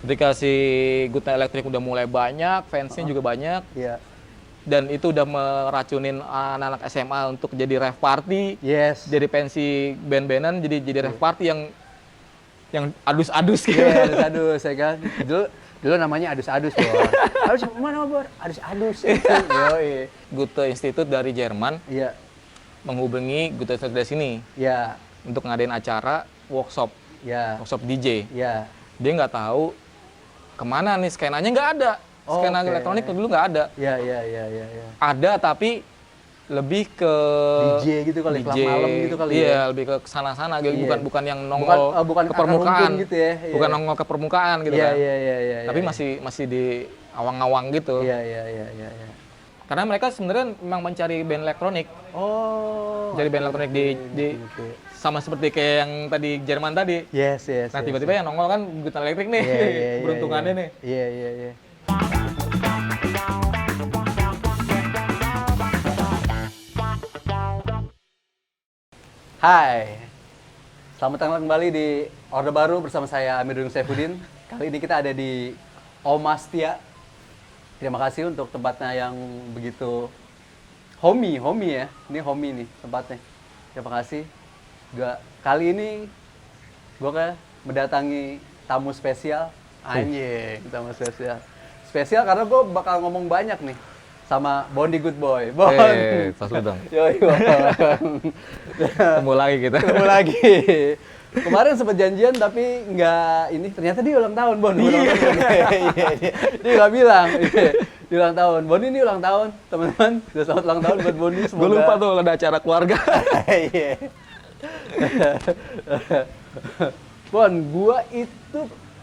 Ketika si Good Night Electric udah mulai banyak, fansnya juga banyak, Iya. dan itu udah meracunin anak-anak SMA untuk jadi rave party, Yes. jadi pensi band-bandan, jadi rave party yang adus-adus gitu. Iya, adus-adus ya kan. Dulu namanya adus-adus, Bor. Adus mana, Bor? Adus-adus. Yoi. Goethe Institute dari Jerman Iya. menghubungi Goethe Institute dari sini Iya. untuk ngadain acara workshop Iya. DJ. Iya. Dia nggak tahu kemana nih skenanya, nggak ada. Skena Oke. elektronik dulu nggak ada. Iya, iya, iya, iya, iya. Ada tapi lebih ke DJ gitu kali, klub malam gitu kali iya, ya. lebih ke sana-sana gitu, Iya. bukan yang nongol Bukan ke akar permukaan rumpun gitu ya. Iya. bukan nongol ke permukaan gitu Iya, kan. iya, iya, iya. Tapi iya. masih di awang-awang gitu. Iya, iya, iya, iya, iya. Karena mereka sebenarnya memang mencari band elektronik. Oh. Jadi band elektronik di Oke. sama seperti kayak yang tadi Jerman tadi. Yes, yes. Nah, yes, tiba-tiba yang nongol kan Good Night Electric nih. Iya, iya, iya, Beruntungannya iya. nih. Iya, iya, iya. Hai, selamat datang kembali di Orde Baru bersama saya Amir Dudung Saifuddin. Kali ini kita ada di Omastia. Terima kasih untuk tempatnya yang begitu homey ya. Ini homey nih tempatnya. Terima kasih. Kali ini gue mendatangi tamu spesial. Anjing, tamu spesial. Spesial karena gue bakal ngomong banyak nih sama Bondi Good Boy. Bon. Tas lu dong. Yoi, Bon. Ketemu lagi kita. Ketemu lagi. Kemarin sempat janjian tapi nggak ini, ternyata dia ulang tahun, Bon. Ulang tahun. Iya. Dia nggak bilang. Dia ulang tahun. Bon ini ulang tahun, teman-teman. Sudah selamat ulang tahun buat Bondi. Gue lupa tuh ada acara keluarga. Iya. Bon, gua itu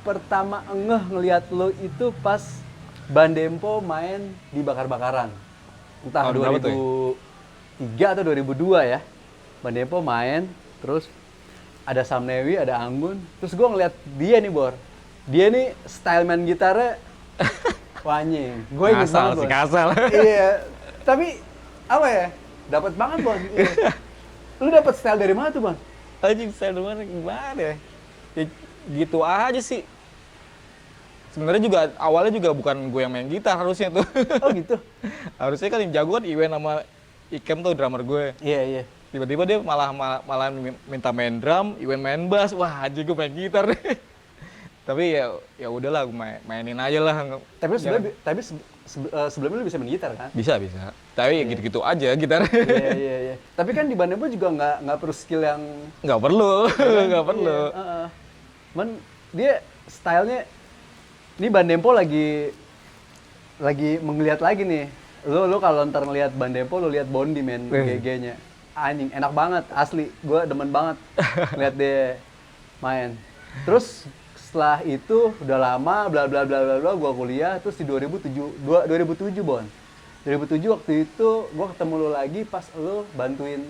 pertama ngelihat lo itu pas Bandempo main di Bakar-Bakaran. Entah Tahun berapa tuh 2003 atau 2002 ya. Bandempo main, terus ada Samnewi, ada Anggun. Terus gue ngeliat dia nih, Bor. Dia nih style main gitarnya wanying. Gue inget Kasal banget, sih, Bor. kasal. Iya. Tapi apa ya? Dapat banget, Bor. Iya. Lu dapat style dari mana tuh, Bang? Anjing, saya gimana ya? Ya? Gitu aja sih. Sebenarnya juga awalnya juga bukan gue yang main gitar harusnya tuh. Oh gitu? Harusnya kan yang jago kan Iwen sama Ikem tuh drummer gue. Iya, iya. Tiba-tiba dia malah minta main drum, Iwen main bass. Wah, anjing gue main gitar deh. Tapi ya udahlah, gue mainin aja lah. Sebelumnya lu bisa main gitar kan? Bisa. Tapi ya gitu-gitu aja gitar. Iya. Tapi kan di Bandempo juga nggak perlu skill yang Nggak perlu, nggak perlu. Iya, cuman dia stylenya, ini Bandempo lagi menggeliat lagi nih. Lu kalau ntar ngeliat Bandempo, lu lihat Bondi men GG-nya. Anjing, enak banget, asli. Gue demen banget lihat dia main. Terus setelah itu udah lama bla bla bla bla bla gue kuliah, terus di 2007 Bon. 2007 waktu itu gue ketemu lu lagi pas lu bantuin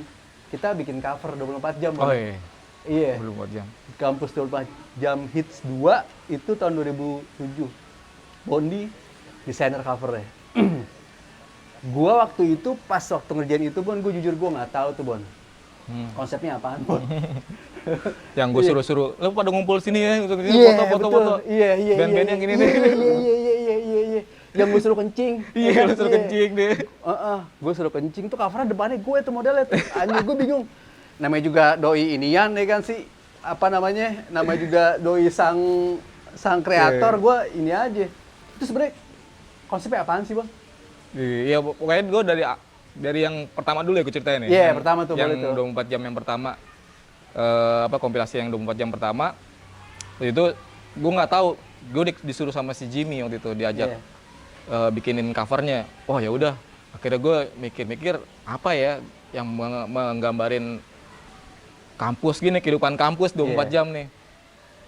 kita bikin cover 24 jam. Bon. Oh iya. Iya. Belum buat jam. Kampus 24 jam hits 2 itu tahun 2007. Bondi desainer covernya. Gua waktu itu pas waktu ngerjain itu Bon, gue jujur gue nggak tahu tuh Bon. Konsepnya apaan Bon? Yang gue suruh-suruh, lu pada ngumpul sini ya, foto-foto. Iya. Band-band yang ini nih. Iya. Yang gue suruh kencing. Iya, lu suruh kencing deh. Gue suruh kencing tuh covernya depannya gue tuh modelnya tuh. Anjir gue bingung. Namanya juga doi inian ya kan sih. Apa namanya? Namanya juga doi sang kreator, gue ini aja. Itu sebenarnya konsepnya apaan sih, Bang? Iya, pokoknya gue dari yang pertama dulu ya gue ceritain ya. Iya, pertama tuh yang boleh tuh. 24 jam yang pertama. Kompilasi yang 24 jam pertama. Waktu itu gue nggak tahu, gue disuruh sama si Jimmy waktu itu diajak bikinin covernya. Oh ya udah, akhirnya gue mikir-mikir apa ya yang menggambarin kampus gini, kehidupan kampus 24 jam nih.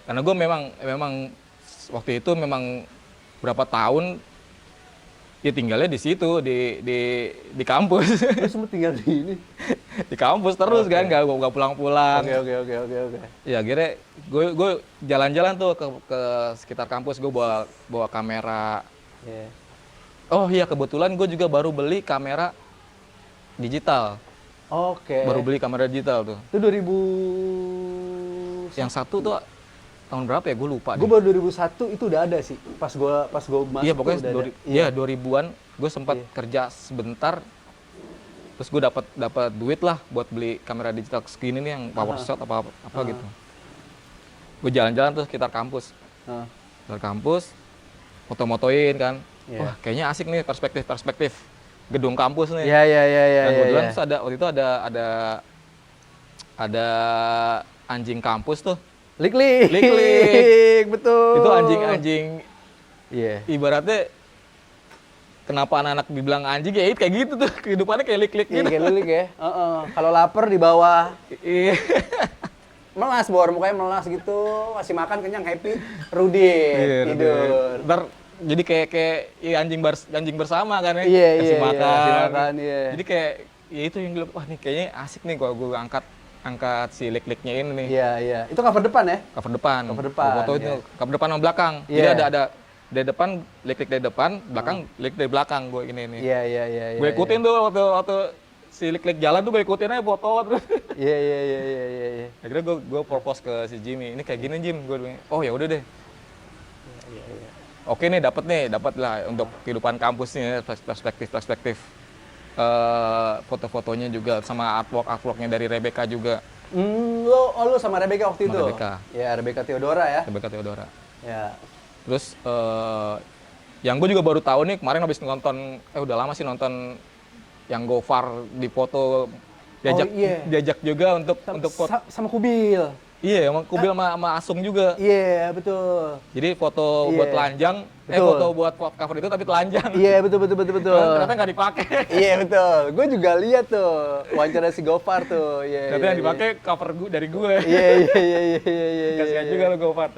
Karena gue memang waktu itu memang berapa tahun ya tinggalnya di situ di kampus. Terus semua tinggal di ini. Di kampus terus kan, nggak pulang-pulang. Oke. Ya akhirnya gue jalan-jalan tuh ke sekitar kampus, gue bawa kamera. Yeah. Oh iya, kebetulan gue juga baru beli kamera digital. Oke. Baru beli kamera digital tuh. Itu 2000 Yang satu tuh tahun berapa ya? Gue lupa. Gue baru 2001 itu udah ada sih. Pas gue masuk Iya pokoknya udah ada. iya 2000-an gue sempat kerja sebentar. Terus gue dapat duit lah buat beli kamera digital segini nih yang power shot apa gitu. Gue jalan-jalan tuh sekitar kampus. Sekitar kampus, foto-motoin kan. Wah kayaknya asik nih perspektif gedung kampus nih. Iya. Dan kebetulan terus waktu itu ada anjing kampus tuh. Lik-lik, betul. Itu anjing-anjing. Iya. Ibaratnya kenapa anak-anak dibilang anjing ya kayak gitu tuh kehidupannya kayak lik-lik Iya, gitu. kayak lik ya. Kalau lapar di bawah. Iya. Melas, bor mukanya melas gitu, kasih makan kenyang happy, Rudi tidur. Ntar jadi kayak ya anjing bersama kan ya. Iya, kasih makan. kasih makan, iya. Jadi kayak ya itu yang gue wah nih kayaknya asik nih kalau gue angkat si lik-liknya ini nih. Iya. Itu cover depan ya? Cover depan. Cover depan, Gua foto itu cover depan sama belakang. Iya. Jadi ada dari depan lik-lik dari depan, belakang lik dari belakang gue ini. Iya. Gue ikutin tuh waktu si lik-lik jalan tuh gue ikutin aja foto terus. Iya. Akhirnya gue propose ke si Jimmy, ini kayak gini Jim, gue bilang, oh ya udah deh. Iya. Oke nih, dapat lah untuk kehidupan kampus nih, perspektif. Foto-fotonya juga sama artworknya dari Rebecca juga. Lo sama Rebecca waktu Sama itu? Rebecca. Ya, Rebecca Theodora ya? Rebecca Theodora. Ya. Terus yang gue juga baru tahu nih kemarin habis nonton, udah lama sih nonton yang Gofar di foto diajak juga untuk foto. Sama Kubil. Iya, sama Kubil sama Asung juga. Iya, betul. Jadi foto buat telanjang, foto buat cover itu tapi telanjang. Iya, betul. Ternyata nggak dipakai. Iya, betul. Gue juga lihat tuh wawancara si Gofar tuh. Iya. Ternyata yang dipakai cover dari gue. Iya. Kasihan juga lo Gofar.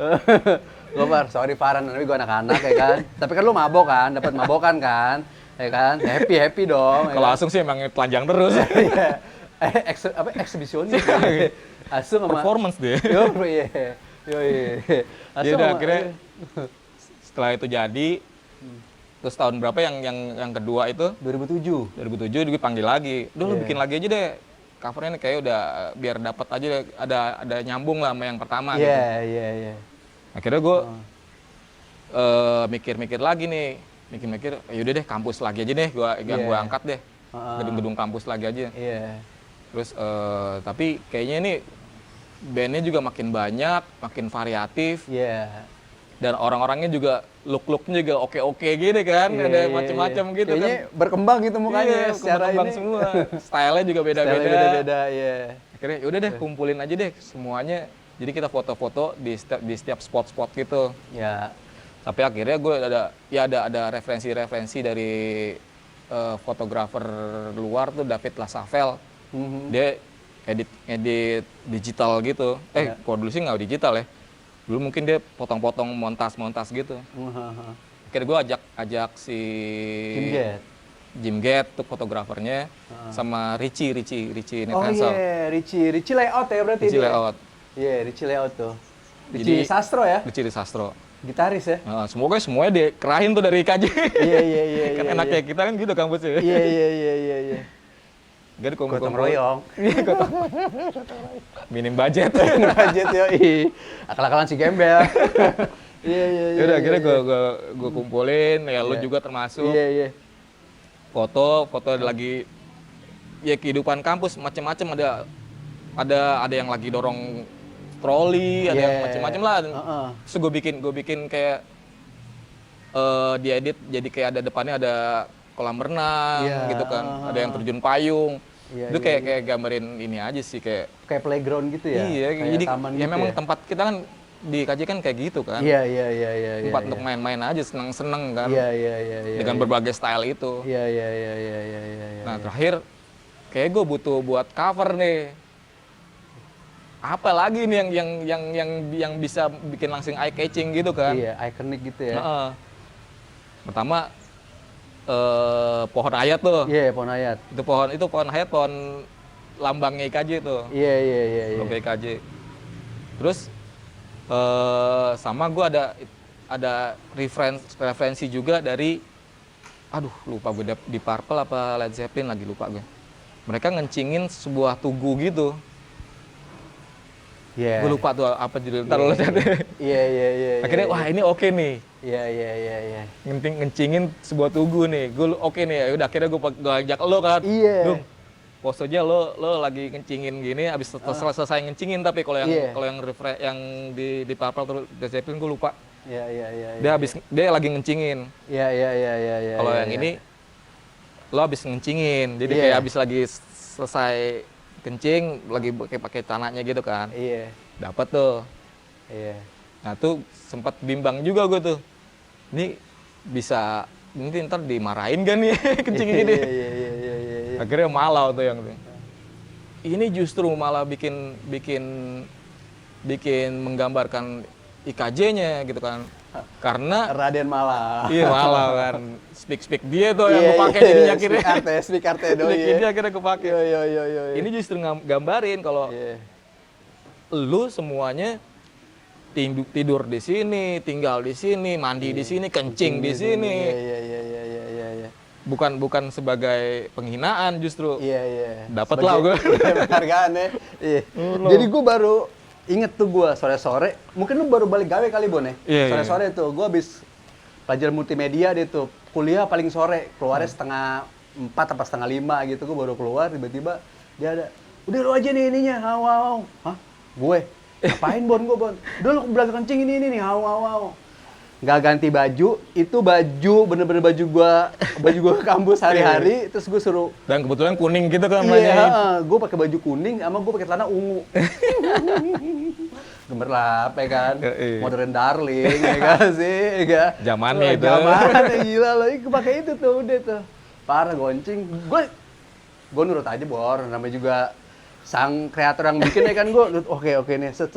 Gofar, sorry Farhan, tapi gue anak-anak ya kan. Tapi kan lu mabok kan, dapat mabokan kan, ya kan. Happy dong. Kalau Asung sih emang telanjang terus. Iya. Eksibisionis. Asung sama Performance deh. Yo. Jadi udah akhirnya setelah itu jadi, terus tahun berapa yang kedua itu? 2007. 2007 gue panggil lagi. Lu bikin lagi aja deh. Covernya nih kayak udah biar dapat aja deh, ada nyambung lah sama yang pertama gitu. Iya. Akhirnya gue mikir-mikir lagi nih. Mikir-mikir, yaudah deh kampus lagi aja deh, gue angkat deh. Gedung-gedung kampus lagi aja. Iya. Terus tapi kayaknya ini bandnya juga makin banyak, makin variatif. Iya. Dan orang-orangnya juga look-looknya juga oke-oke gini kan, ada macam-macam gitu kayaknya kan. berkembang gitu mukanya secara berkembang ini. semua. Stylenya juga beda-beda. Beda-beda, iya. Akhirnya yaudah deh kumpulin aja deh semuanya. Jadi kita foto-foto di setiap spot-spot gitu. Ya. Tapi akhirnya gue ada referensi-referensi dari fotografer luar tuh David Lasavel. Dia edit digital gitu. Kalau dulu sih nggak digital ya. Dulu mungkin dia potong-potong montas gitu. Akhirnya gue ajak si Jim Gate tuh fotografernya sama Richie Nethansel. Oh iya, Richie layout ya berarti. Richie layout. Iya, Richie layout tuh. Richie Sastro ya? Richie Sastro. Gitaris ya? Semuanya dikerahin tuh dari IKJ. Iya. Kan enaknya kita kan gitu kampusnya. Iya. Gak Gotong royong. Iya, minim budget. Budget yoi. Akal-akalan si gembel. Iya. Udah akhirnya gue kumpulin, ya lu juga termasuk. Iya. Foto lagi ya kehidupan kampus macam-macam, ada yang lagi dorong troli, ada yang macam-macam lah. Terus gue bikin kayak diedit jadi kayak ada depannya ada kolam renang gitu kan, ada yang terjun payung. Itu kayak gambarin ini aja sih kayak playground gitu ya. Iya, kayak jadi taman ya gitu memang ya? tempat kita kan di KJ kan kayak gitu kan. Iya. Tempat untuk main-main aja, seneng-seneng kan. Iya. Dengan berbagai style itu. Iya. Nah, terakhir kayak gue butuh buat cover nih. Apa lagi nih yang bisa bikin langsung eye catching gitu kan? Iya, ikonik gitu ya. Pertama pohon ayat tuh. Iya, pohon ayat. Itu pohon ayat, pohon lambangnya IKJ tuh. Iya. Logo IKJ. Terus sama gue ada referensi juga dari, lupa gue di Purple apa Led Zeppelin lagi lupa gue. Mereka ngencingin sebuah tugu gitu. Iya. Gue lupa tuh apa judul. Ntar lo lihat deh. Iya. Akhirnya wah ini oke nih. Iya. Ngencingin sebuah tugu nih. Gue oke nih. Ya udah akhirnya gue ajak lo kan. Iya. Dung, posenya lo lagi ngencingin gini, abis selesai ngencingin, tapi kalau yang Iya. kalau yang yang di Purple tuh Led Zeppelin gue lupa. Iya. Dia lagi ngencingin. Iya. Kalau yang ini lo abis ngencingin, jadi Iya. kayak abis lagi selesai kencing, lagi pakai tanahnya gitu kan. Iya. Dapat tuh. Iya. Nah tuh sempat bimbang juga gue tuh. Ini bisa nanti ntar dimarahin kan nih kencing gini. Iya. Akhirnya malau tuh yang tuh. Ini justru malah bikin menggambarkan IKJ-nya gitu kan. Karena Raden malah. iya malah kan speak dia tuh yang gue pakai jadinya akhirnya. Speak arte doi. Ini akhirnya gue pakai. Iya. Ini justru gambarin kalau Iya. lu semuanya tidur di sini, tinggal di sini, mandi di sini, kencing di sini. Iya. Bukan sebagai penghinaan justru. Iya. Dapat lah gue. Penghargaan ya. Iya. Jadi gue baru inget tuh gue sore-sore, mungkin lu baru balik gawe kali Bon ya? Iya, Sore-sore tuh, gue habis pelajaran multimedia deh tuh, kuliah paling sore, keluarnya setengah 4 apa setengah 5 gitu, gue baru keluar, tiba-tiba dia ada, udah lu aja nih ininya, haw. Hah? Gue? Ngapain Bon gue Bon? Udah lu belaga kencing ini nih, haw. Nggak ganti baju, itu baju, bener-bener baju gua ke kampus hari-hari, terus gue suruh Dan kebetulan kuning gitu kan iya, gue pakai baju kuning, sama gue pakai celana ungu. Gemerlap ya kan, modern darling ya kan sih, ya. Zamannya itu. Zamannya gila loh, gue pakai itu tuh udah tuh. Parah goncing. Gue nurut aja Bor, namanya juga sang kreator yang bikin ya kan gue, oke nih, set.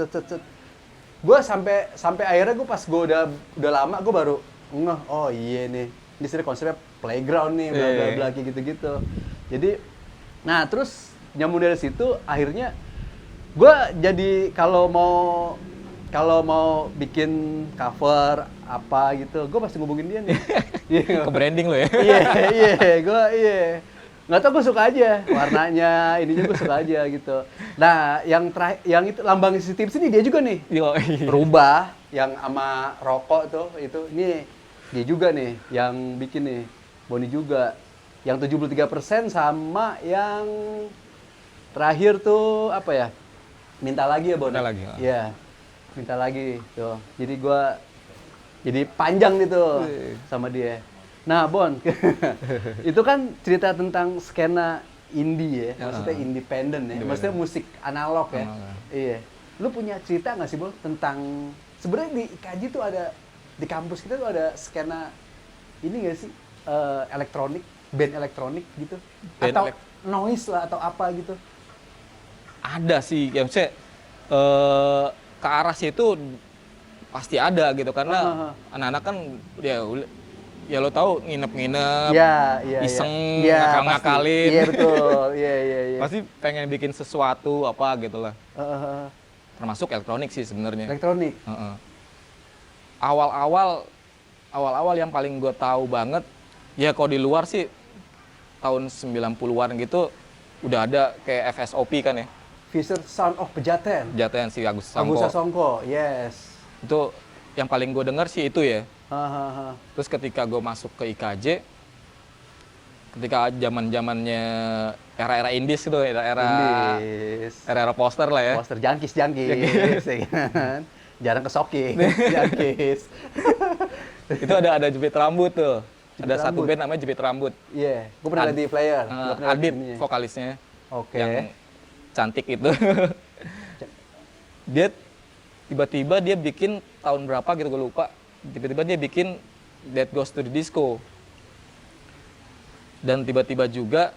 Gue sampai akhirnya gue pas gue udah lama gue baru ngeh, oh iya nih, ini sebenarnya konsepnya playground nih, bla bla bla kayak gitu. Jadi, nah terus nyambung dari situ akhirnya gue jadi kalau mau bikin cover apa gitu, gue pasti ngubungin dia nih. Ke branding lo ya. Iya. Nggak tau, gue suka aja warnanya, ininya gue suka aja gitu. Nah, yang itu lambang si tips ini dia juga nih. Rubah yang sama rokok tuh itu ini dia juga nih yang bikin nih. Boni juga. Yang 73% sama yang terakhir tuh apa ya? Minta lagi ya, Bon. Minta lagi. Iya. Minta lagi tuh. Jadi panjang nih tuh sama dia. Nah, Bon, itu kan cerita tentang skena indie ya, maksudnya independen ya, maksudnya musik analog ya. Iya. Lu punya cerita nggak sih, Bon, tentang sebenarnya di IKJ tuh ada, di kampus kita tuh ada skena ini nggak sih, elektronik, band elektronik gitu, atau noise lah atau apa gitu? Ada sih, ya maksudnya ke arah situ pasti ada gitu, karena anak-anak kan ya lo tahu nginep-nginep, iseng, ngakal-ngakalin. Iya betul, iya. Pasti pengen bikin sesuatu apa gitu lah. Termasuk elektronik sih sebenarnya. Elektronik. Awal-awal yang paling gue tahu banget, ya kalau di luar sih tahun 90-an gitu udah ada kayak FSOP kan ya. Future Sound of Pejaten. Pejaten si Agus Sangko. Agus Sangko, yes. Itu yang paling gue dengar sih itu ya. Terus ketika gue masuk ke IKJ, ketika zamannya era-era indies gitu, era-era poster lah ya. Poster jangkis, ya kan? Jarang kesoki, jangkis. Itu ada jepit rambut tuh. Ada satu band namanya Jepit Rambut. Iya, gue pernah lihat di flyer. Adit vokalisnya. Oke. Yang cantik itu. Dia tiba-tiba dia bikin tahun berapa gitu gue lupa. Tiba-tiba dia bikin That Goes to the Disco. Dan tiba-tiba juga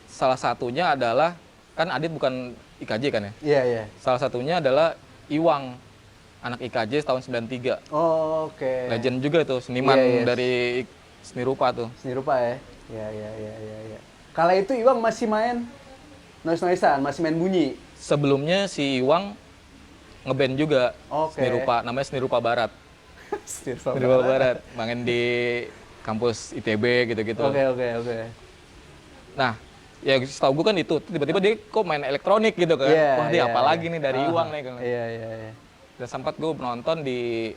salah satunya adalah, kan Adit bukan IKJ kan ya? Iya. Salah satunya adalah Iwang, anak IKJ tahun 93. Oh, oke. Legend juga tuh, seniman dari seni rupa tuh. Seni rupa ya? Iya. Kala itu Iwang masih main noise-noisean, masih main bunyi? Sebelumnya si Iwang ngeband juga, seni rupa, namanya Seni Rupa Barat. Seni Rupa Barat, main di kampus ITB gitu-gitu. Oke. Nah, Ya setahu gue kan itu, tiba-tiba dia kok main elektronik gitu kan. Iya, Wah dia iya, apa iya. lagi nih dari uang nih kan. Iya, iya, iya. Dan sempat gue nonton di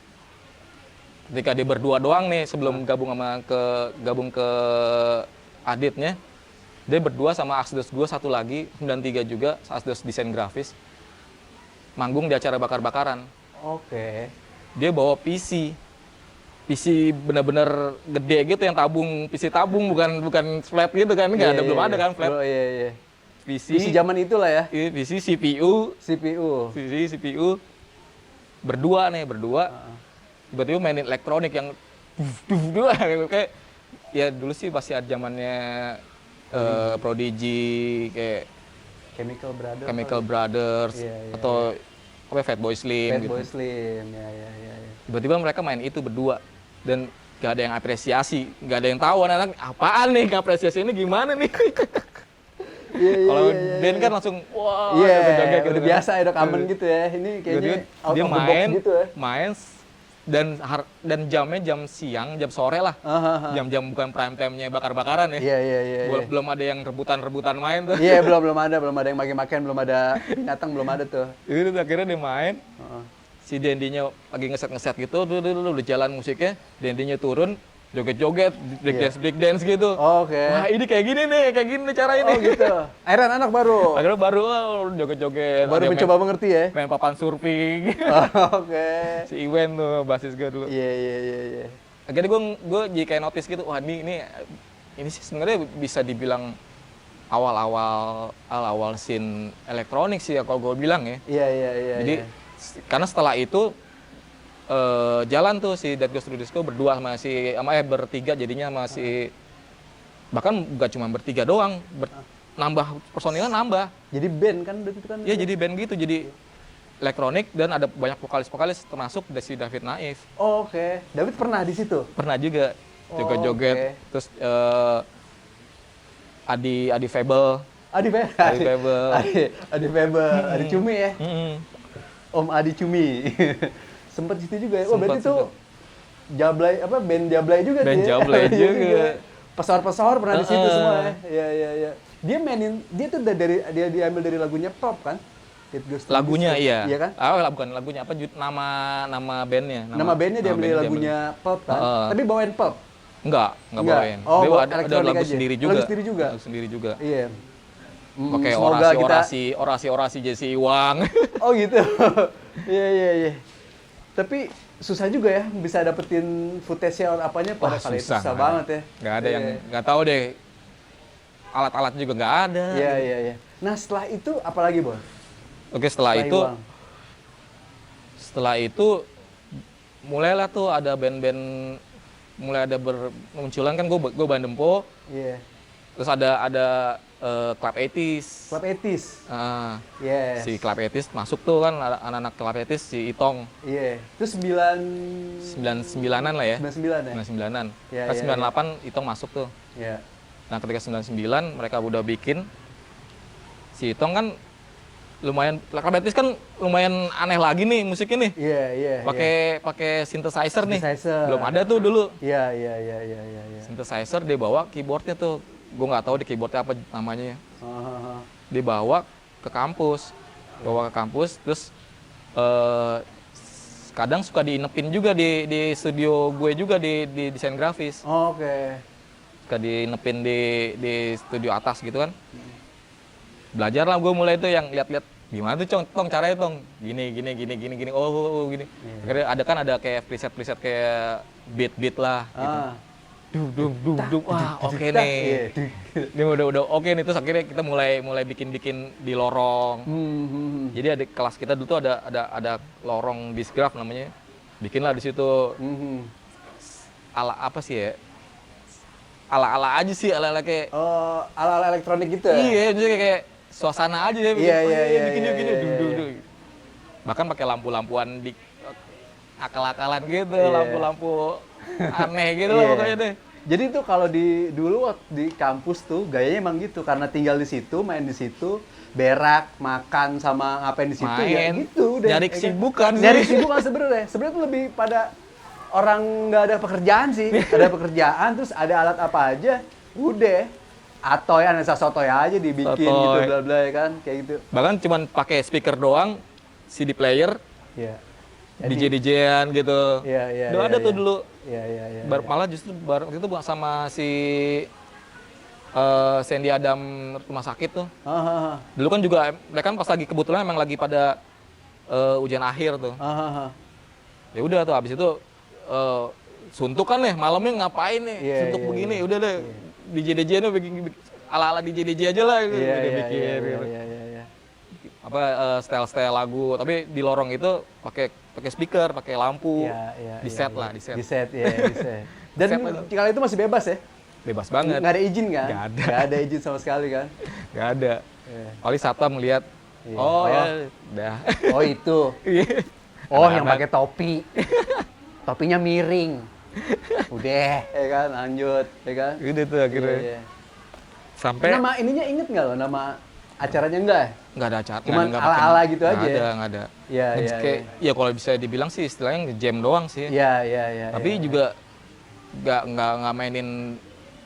ketika dia berdua doang nih sebelum gabung ke Aditnya. Dia berdua sama Asdos gue satu lagi 93 juga, Asdos desain grafis. Manggung di acara bakar-bakaran. Oke. Dia bawa PC bener-bener gede gitu yang PC tabung bukan flat gitu kan, nggak ada, belum ada kan flat. Bro, iya, iya. PC PC zaman itulah ya. PC CPU CPU. berdua tiba-tiba mainin elektronik yang dua kayak ya dulu sih masih ada zamannya Prodigy kayak Chemical Brothers Iya, iya, atau apa Fatboy Slim gitu. Fatboy Slim, ya, ya, ya, ya. Tiba-tiba mereka main itu berdua dan gak ada yang apresiasi, gak ada yang tahu anak-anak apaan nih, gak apresiasi ini gimana nih. Kalau band kan langsung wah, Iya, gitu udah kan. biasa, udah common gitu ya. Ini kayaknya out dia of the box gitu ya. main dan jamnya jam siang, jam sore lah. Jam-jam bukan prime time-nya bakar-bakaran ya. Iya, iya, iya. Belum ada yang rebutan main tuh. Iya, belum ada yang makin-makin, belum ada binatang, belum ada tuh. Itu akhirnya dia main. Si Dendinya lagi ngeset gitu, udah jalan musiknya, Dendinya turun, joget-joget, break dance gitu. Oke. Wah ini kayak gini nih cara ini. Oh gitu. Akhirnya anak baru. Akhirnya baru joget-joget. Baru Ada mencoba mengerti ya. main papan surfing. Oke. Si Iwen tuh, basis gue dulu. Iya, iya, iya, iya. Akhirnya gue jadi kayak notice gitu, wah ini sih sebenarnya bisa dibilang awal scene elektronik sih ya kalau gue bilang ya. Iya, iya, iya. Jadi karena setelah itu jalan tuh si Dead Ghost Studio Disco berdua sama bertiga jadinya masih bahkan gak cuma bertiga doang, nambah personilnya nambah. Jadi band kan itu kan. Iya jadi band gitu, jadi elektronik dan ada banyak vokalis termasuk si David Naif. Oh, oke. David pernah di situ? Pernah juga joget-joget. Oke. Terus Adi Fable. Adi Febel, Adi Cumi ya. Om Adi Cumi. Sempet situ juga ya. Oh, berarti tuh Jablay band Jablay juga Band tuh ya. Jablay juga. Pesawar-pesawar pernah di situ semua ya. Iya, iya, iya. Dia tuh dia diambil dari lagunya Pop kan? Dead Ghost Studio Lagunya Disco. iya. Iya kan? Bukan lagunya apa nama bandnya. Nama bandnya diambil dari lagunya Pop kan? Tapi bawain Pop. Enggak bawain. Oh, Dia ada elektronik lagu aja. sendiri juga. Lagu sendiri juga. Iya. Pakai Semoga orasi Jesse Iwang. Oh gitu. Iya, iya, iya. Tapi susah juga ya bisa dapetin footage-nya atau apanya pada kali itu susah banget ya. Nggak ada yang nggak tahu deh. Alat-alat juga nggak ada. Iya, iya, iya. Nah, setelah itu apa lagi, Bos? Oke, setelah itu mulailah tuh ada band-band mulai ada bermunculan kan gue Bandempo. Iya. Terus ada Club 80s. Club 80s. Yes. Si Club 80s masuk tuh kan anak-anak Club 80s si Itong. Iya. Itu 99-an lah ya. 99 ya? 99-an. Iya, Pas iya, 98 Itong masuk tuh. Iya. Nah, ketika 99 mereka udah bikin si Itong kan lumayan Club 80s kan lumayan aneh lagi nih musiknya nih. Iya, iya. Pakai synthesizer nih. Synthesizer. Belum ada tuh dulu. Iya, iya, iya, iya, iya. Synthesizer dia bawa keyboardnya tuh. Gue nggak tahu di keyboardnya apa namanya ya. Oh. Dibawa ke kampus, terus kadang suka diinepin juga di studio gue juga di desain grafis. Oh, oke. Suka diinepin di studio atas gitu kan. Belajar lah gue mulai tuh yang lihat-lihat gimana tuh Tong caranya Tong gini oh gini. Akhirnya ada kayak preset kayak beat lah gitu. Dum wah oke nih. Ini udah oke nih, terus akhirnya kita mulai bikin di lorong. Jadi ada kelas kita dulu tuh ada lorong disgraf namanya. Bikinlah di situ. Ala apa sih ya? Ala aja sih, ala kayak ala elektronik gitu ya? Iya, jadi kayak suasana aja ya. Iya. Bikin dum. Bahkan pakai lampu-lampuan di akal-akalan gitu, lampu-lampu aneh gitu lah pokoknya deh. Jadi tuh kalau dulu waktu di kampus tuh gayanya emang gitu, karena tinggal di situ, main di situ, berak, makan sama ngapain di situ ya gitu deh. Nyari kesibukan sih. Nyari kesibukan sebenarnya. Sebenarnya tuh lebih pada orang nggak ada pekerjaan sih. Ada pekerjaan terus ada alat apa aja, udah Atau ya Anessa Sotoy aja dibikin gitu Sotoy. bla bla ya kan kayak gitu. Bahkan cuman pakai speaker doang, CD player, Iya. DJ-DJ-an gitu. Iya iya. Udah iya, ada tuh iya. dulu. Iya iya iya. Malah justru bareng itu sama si Sandy Adam rumah sakit tuh. Hahaha. Dulu kan juga mereka kan pas lagi kebetulan emang lagi pada ujian akhir tuh. Hahaha. Ya udah tuh habis itu suntuk kan nih malamnya ngapain nih Iya, suntuk iya, begini iya. udah deh DJ tuh bikin ala-ala DJ aja lah gitu. Iya Udah iya bikin iya gitu. iya iya iya. Apa style lagu tapi di lorong itu pakai speaker, pakai lampu. Iya iya. Di iya, set iya. lah, di set. Di set ya, di set. Dan Set lah itu. kali itu masih bebas ya? Bebas banget. Nggak ada izin kan? Nggak ada. Nggak ada izin sama sekali kan? Nggak ada. Iya. Paling satpam melihat Iya. oh ya Oh. udah. Oh itu. Iya. Oh yang Anak-anak. pakai topi. Topinya miring. Udah, ya kan, lanjut, ya kan? Udah tuh akhirnya. Iya, iya. Sampai Nama ininya inget nggak lo? Nama acaranya enggak? nggak ada acara. Cuman nggak ala-ala pakai- gitu aja Nggak ya? ada, nggak ada. Iya, Nge- iya, kayak, ya kalau bisa dibilang sih istilahnya jam doang sih. Iya, iya, iya. Tapi iya. juga nggak mainin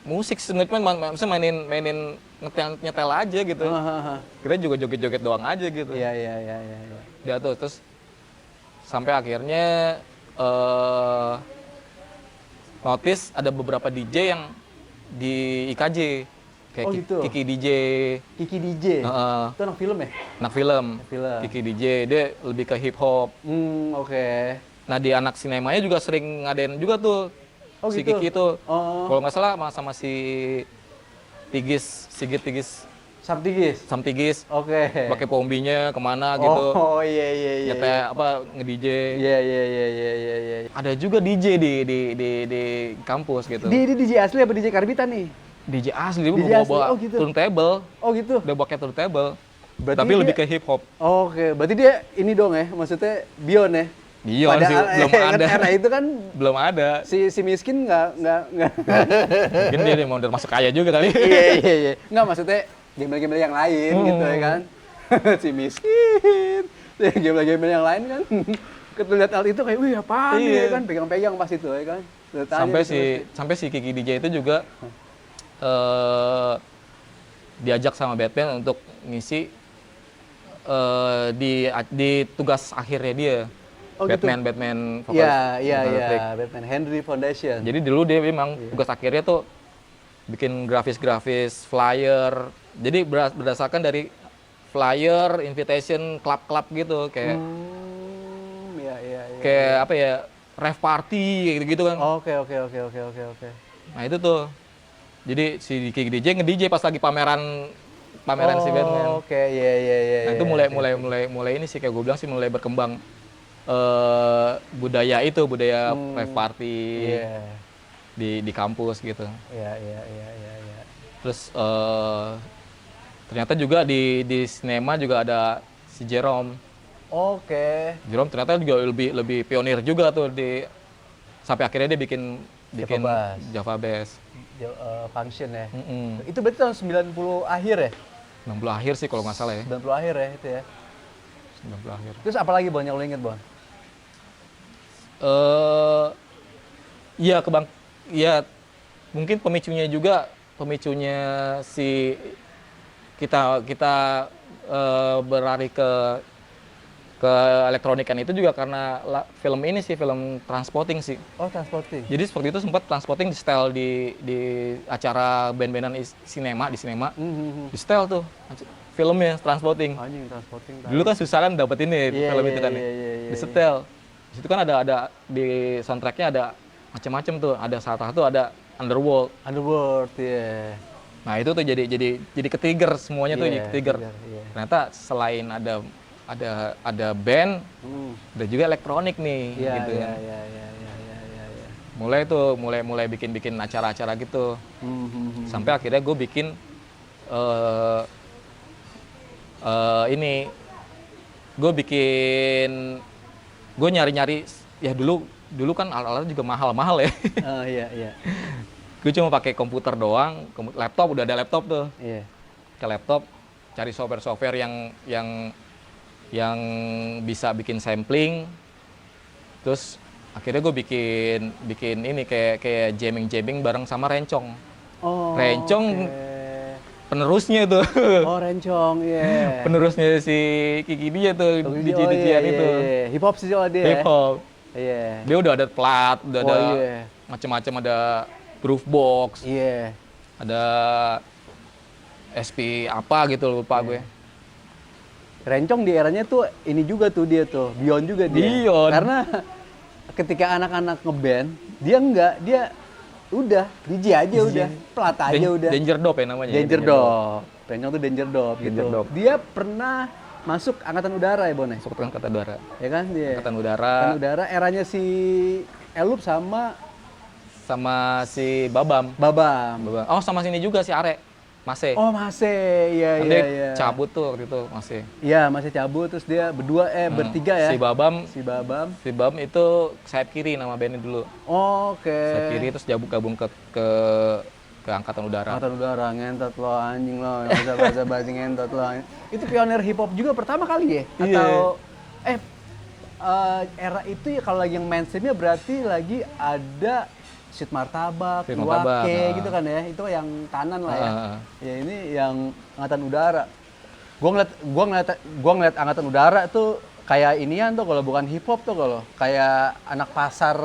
musik sebenarnya, maksudnya mainin nyetel aja gitu. Hahaha. Kita juga joget-joget doang aja gitu. Iya, iya, iya, iya. iya. Udah tuh terus sampai akhirnya notice ada beberapa DJ yang di IKJ kayak Oh, gitu. Kiki DJ, Kiki DJ. heeh, Itu anak film ya? anak film. Film. Kiki DJ dia lebih ke hip hop. Oke. Nah di anak sinemanya juga sering ngadain juga tuh Oh, si gitu? Kiki itu. Oh. Kalau nggak salah sama si Sigit Tigis, Sabtigis. Sam Tigis Oke. pakai pombinya kemana gitu. Oh, iya, iya, iya. Nyetel apa nge-DJ. Iya, iya, iya, iya, iya, iya. Ada juga DJ di kampus gitu. Di DJ asli apa DJ karbitan nih? DJ asli dia DJ asli, bawa oh gitu. turntable. Oh gitu. Udah pakai turntable. Berarti Tapi dia- lebih ke hip hop. Oke, berarti dia ini dong ya, maksudnya Bion ya? Bion sih, belum kan ada. era itu kan Belum ada. si miskin nggak Mungkin dia mau masuk kaya juga kali. iya iya iya nggak maksudnya gembel-gembel yang lain gitu ya kan si miskin gembel-gembel yang lain kan ketika lihat hal itu kayak wih apaan nih Iya. ya kan pegang-pegang pas itu ya kan. Udah tanya sampai si Kiki DJ itu juga diajak sama Batman untuk ngisi di tugas akhirnya dia. Oh, gitu? Batman vokalis iya iya Batman iya Electric. Batman Henry Foundation. Jadi dulu dia memang tugas akhirnya tuh bikin grafis-grafis, flyer. Jadi berdasarkan dari flyer, invitation, klub-klub gitu kayak Iya iya iya. kayak apa ya, rave party kayak gitu-gitu kan. Oke oke oke oke oke oke. Nah, itu tuh. Jadi si Kiki DJ nge-DJ pas lagi pameran si Batman. Oke iya iya iya. Nah, itu iya, mulai ini sih kayak gue bilang sih mulai berkembang budaya rave party Iya. di kampus gitu. Iya iya iya iya iya. Terus ternyata juga di sinema juga ada si Jerome. Oke. Jerome ternyata juga lebih pionir juga tuh sampai akhirnya dia bikin Java Bass. Java Bass. Function ya. Mm-mm. Itu berarti tahun 90 akhir ya? 60 akhir sih kalau nggak salah ya. 90 akhir ya itu ya. 90 akhir. Terus apa lagi Bon yang lo inget Bon? Iya ya mungkin pemicunya si kita berlari ke elektronikan itu juga karena film ini sih, film Transporting sih. Oh Transporting. Jadi seperti itu sempat Transporting di setel di acara band-bandan di sinema. Di setel tuh filmnya Transporting. Anjing Transporting. Dulu kan susah kan dapet ini Iya, film iya, itu kan iya, ya. iya, iya, Di setel. Di situ kan ada di soundtracknya ada macam-macam tuh. Ada salah satu ada Underworld. Underworld ya. Nah itu tuh jadi ke-trigger semuanya tuh, Iya, jadi ke-trigger. iya. Ternyata selain ada band, ada juga elektronik nih Iya gitu iya kan. iya iya iya iya iya. Mulai bikin acara-acara gitu. Sampai akhirnya gue bikin ini gue nyari-nyari ya dulu kan alat-alat juga mahal-mahal ya. Oh iya iya. Gue cuma pakai komputer doang, laptop udah ada laptop tuh. Iya. Ke laptop cari software yang bisa bikin sampling. Terus akhirnya gue bikin ini kayak jamming bareng sama Rencong. Oh. Rencong oke. penerusnya tuh. Oh, Rencong, iya. Penerusnya si Kiki dia tuh, DJ-DJ-an itu. Hip hop sih soalnya dia. Hip hop. Iya. Dia udah ada plat, udah ada iya. macam-macam, ada groovebox, Iya. ada SP apa gitu lupa gue. Rencong di eranya tuh ini juga tuh dia tuh, Beyond juga dia. Beyond. Karena ketika anak-anak ngeband, dia enggak, dia udah DJ aja udah, plat aja udah. Danger Dop ya namanya. Danger Dog. Rencong tuh Danger Dog gitu. Danger Dog. Dia pernah masuk Angkatan Udara ya, Bon? Masuk ke Angkatan Udara. Ya kan dia. Angkatan Udara. Angkatan Udara eranya si Elup sama Si Babam. Babam. Oh, sama sini juga si Are. Mase. Oh, Mase. Iya, Kan iya, dia iya. cabut tuh waktu itu Mase. Iya, masih cabut terus dia berdua bertiga ya. Si Babam Si Babam. itu sayap kiri nama bandnya dulu. Oke. Sayap kiri terus gabung ke Angkatan Udara. Angkatan Udara ngentot lo anjing lo, yang bisa bahasa basi ngentot lo. Itu pionir hip hop juga pertama kali ya? Iya. Atau era itu ya kalau lagi yang mainstreamnya berarti lagi ada Sweet Martabak, Sweet Martabak, Iwake gitu kan ya. Itu yang Tanan lah ya. Ya ini yang Angkatan Udara. Gua ngeliat Angkatan Udara tuh kayak inian tuh kalau bukan hip hop tuh kalau kayak anak pasar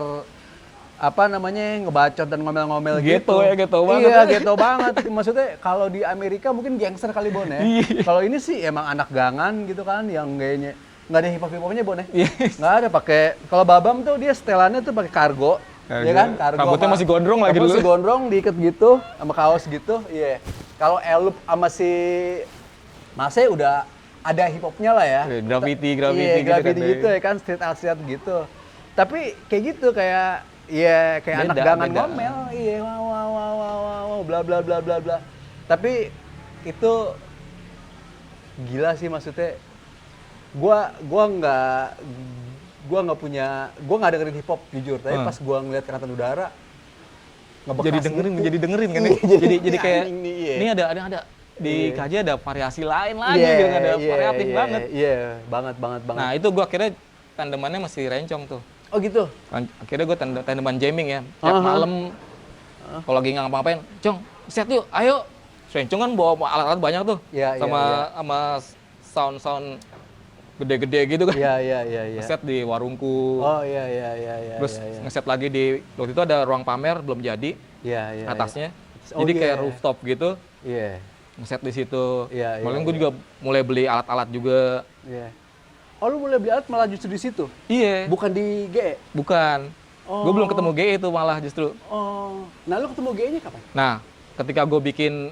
apa namanya ngebacot dan ngomel-ngomel gitu. Gitu banget. Iya, gitu banget. Maksudnya kalau di Amerika mungkin gangster kali Bon ya. Kalau ini sih emang anak gangan gitu kan yang gayanya nggak ada hip hopnya Bon ya. Nggak ada pakai. Kalau Babam tuh dia setelannya tuh pakai kargo. Ya kan? Kargo. Rambutnya masih gondrong lagi dulu. Masih gondrong diikat gitu sama kaos gitu. Iya. Kalau Elup sama si Mase udah ada hip hopnya lah ya. Graffiti Iya, gitu graffiti kan. gitu ya kan, street art gitu. Tapi kayak gitu kayak iya kayak anak gangan ngomel, iya wow bla bla bla bla bla. Tapi itu gila sih maksudnya. Gua nggak dengerin hip hop jujur, tapi pas gua ngeliat Angkatan Udara ngebekas jadi dengerin kan. Jadi kayak ini ada di KJ ada variasi lain lagi gitu, ada variatif banget. Iya, banget. Nah, itu gua akhirnya tandemannya masih Rencong tuh. Oh gitu. Akhirnya gue tandeman jamming ya. Tiap malam kalau lagi nggak ngapa-ngapain, "Cong, set yuk, ayo." Rencong kan bawa alat-alat banyak tuh. Sama sound gede-gede gitu kan. Iya. Ngeset di warungku. Oh iya. Terus ngeset lagi di waktu itu ada ruang pamer belum jadi. Iya. Atasnya. Jadi kayak rooftop gitu. Iya. Ngeset di situ. Iya. Malah gue juga mulai beli alat-alat juga. Iya. Oh lu mulai beli alat malah justru di situ? Iya. Bukan di GE? Bukan. Gue belum ketemu GE itu malah justru. Oh. Nah lu ketemu GE-nya kapan? Nah, ketika gue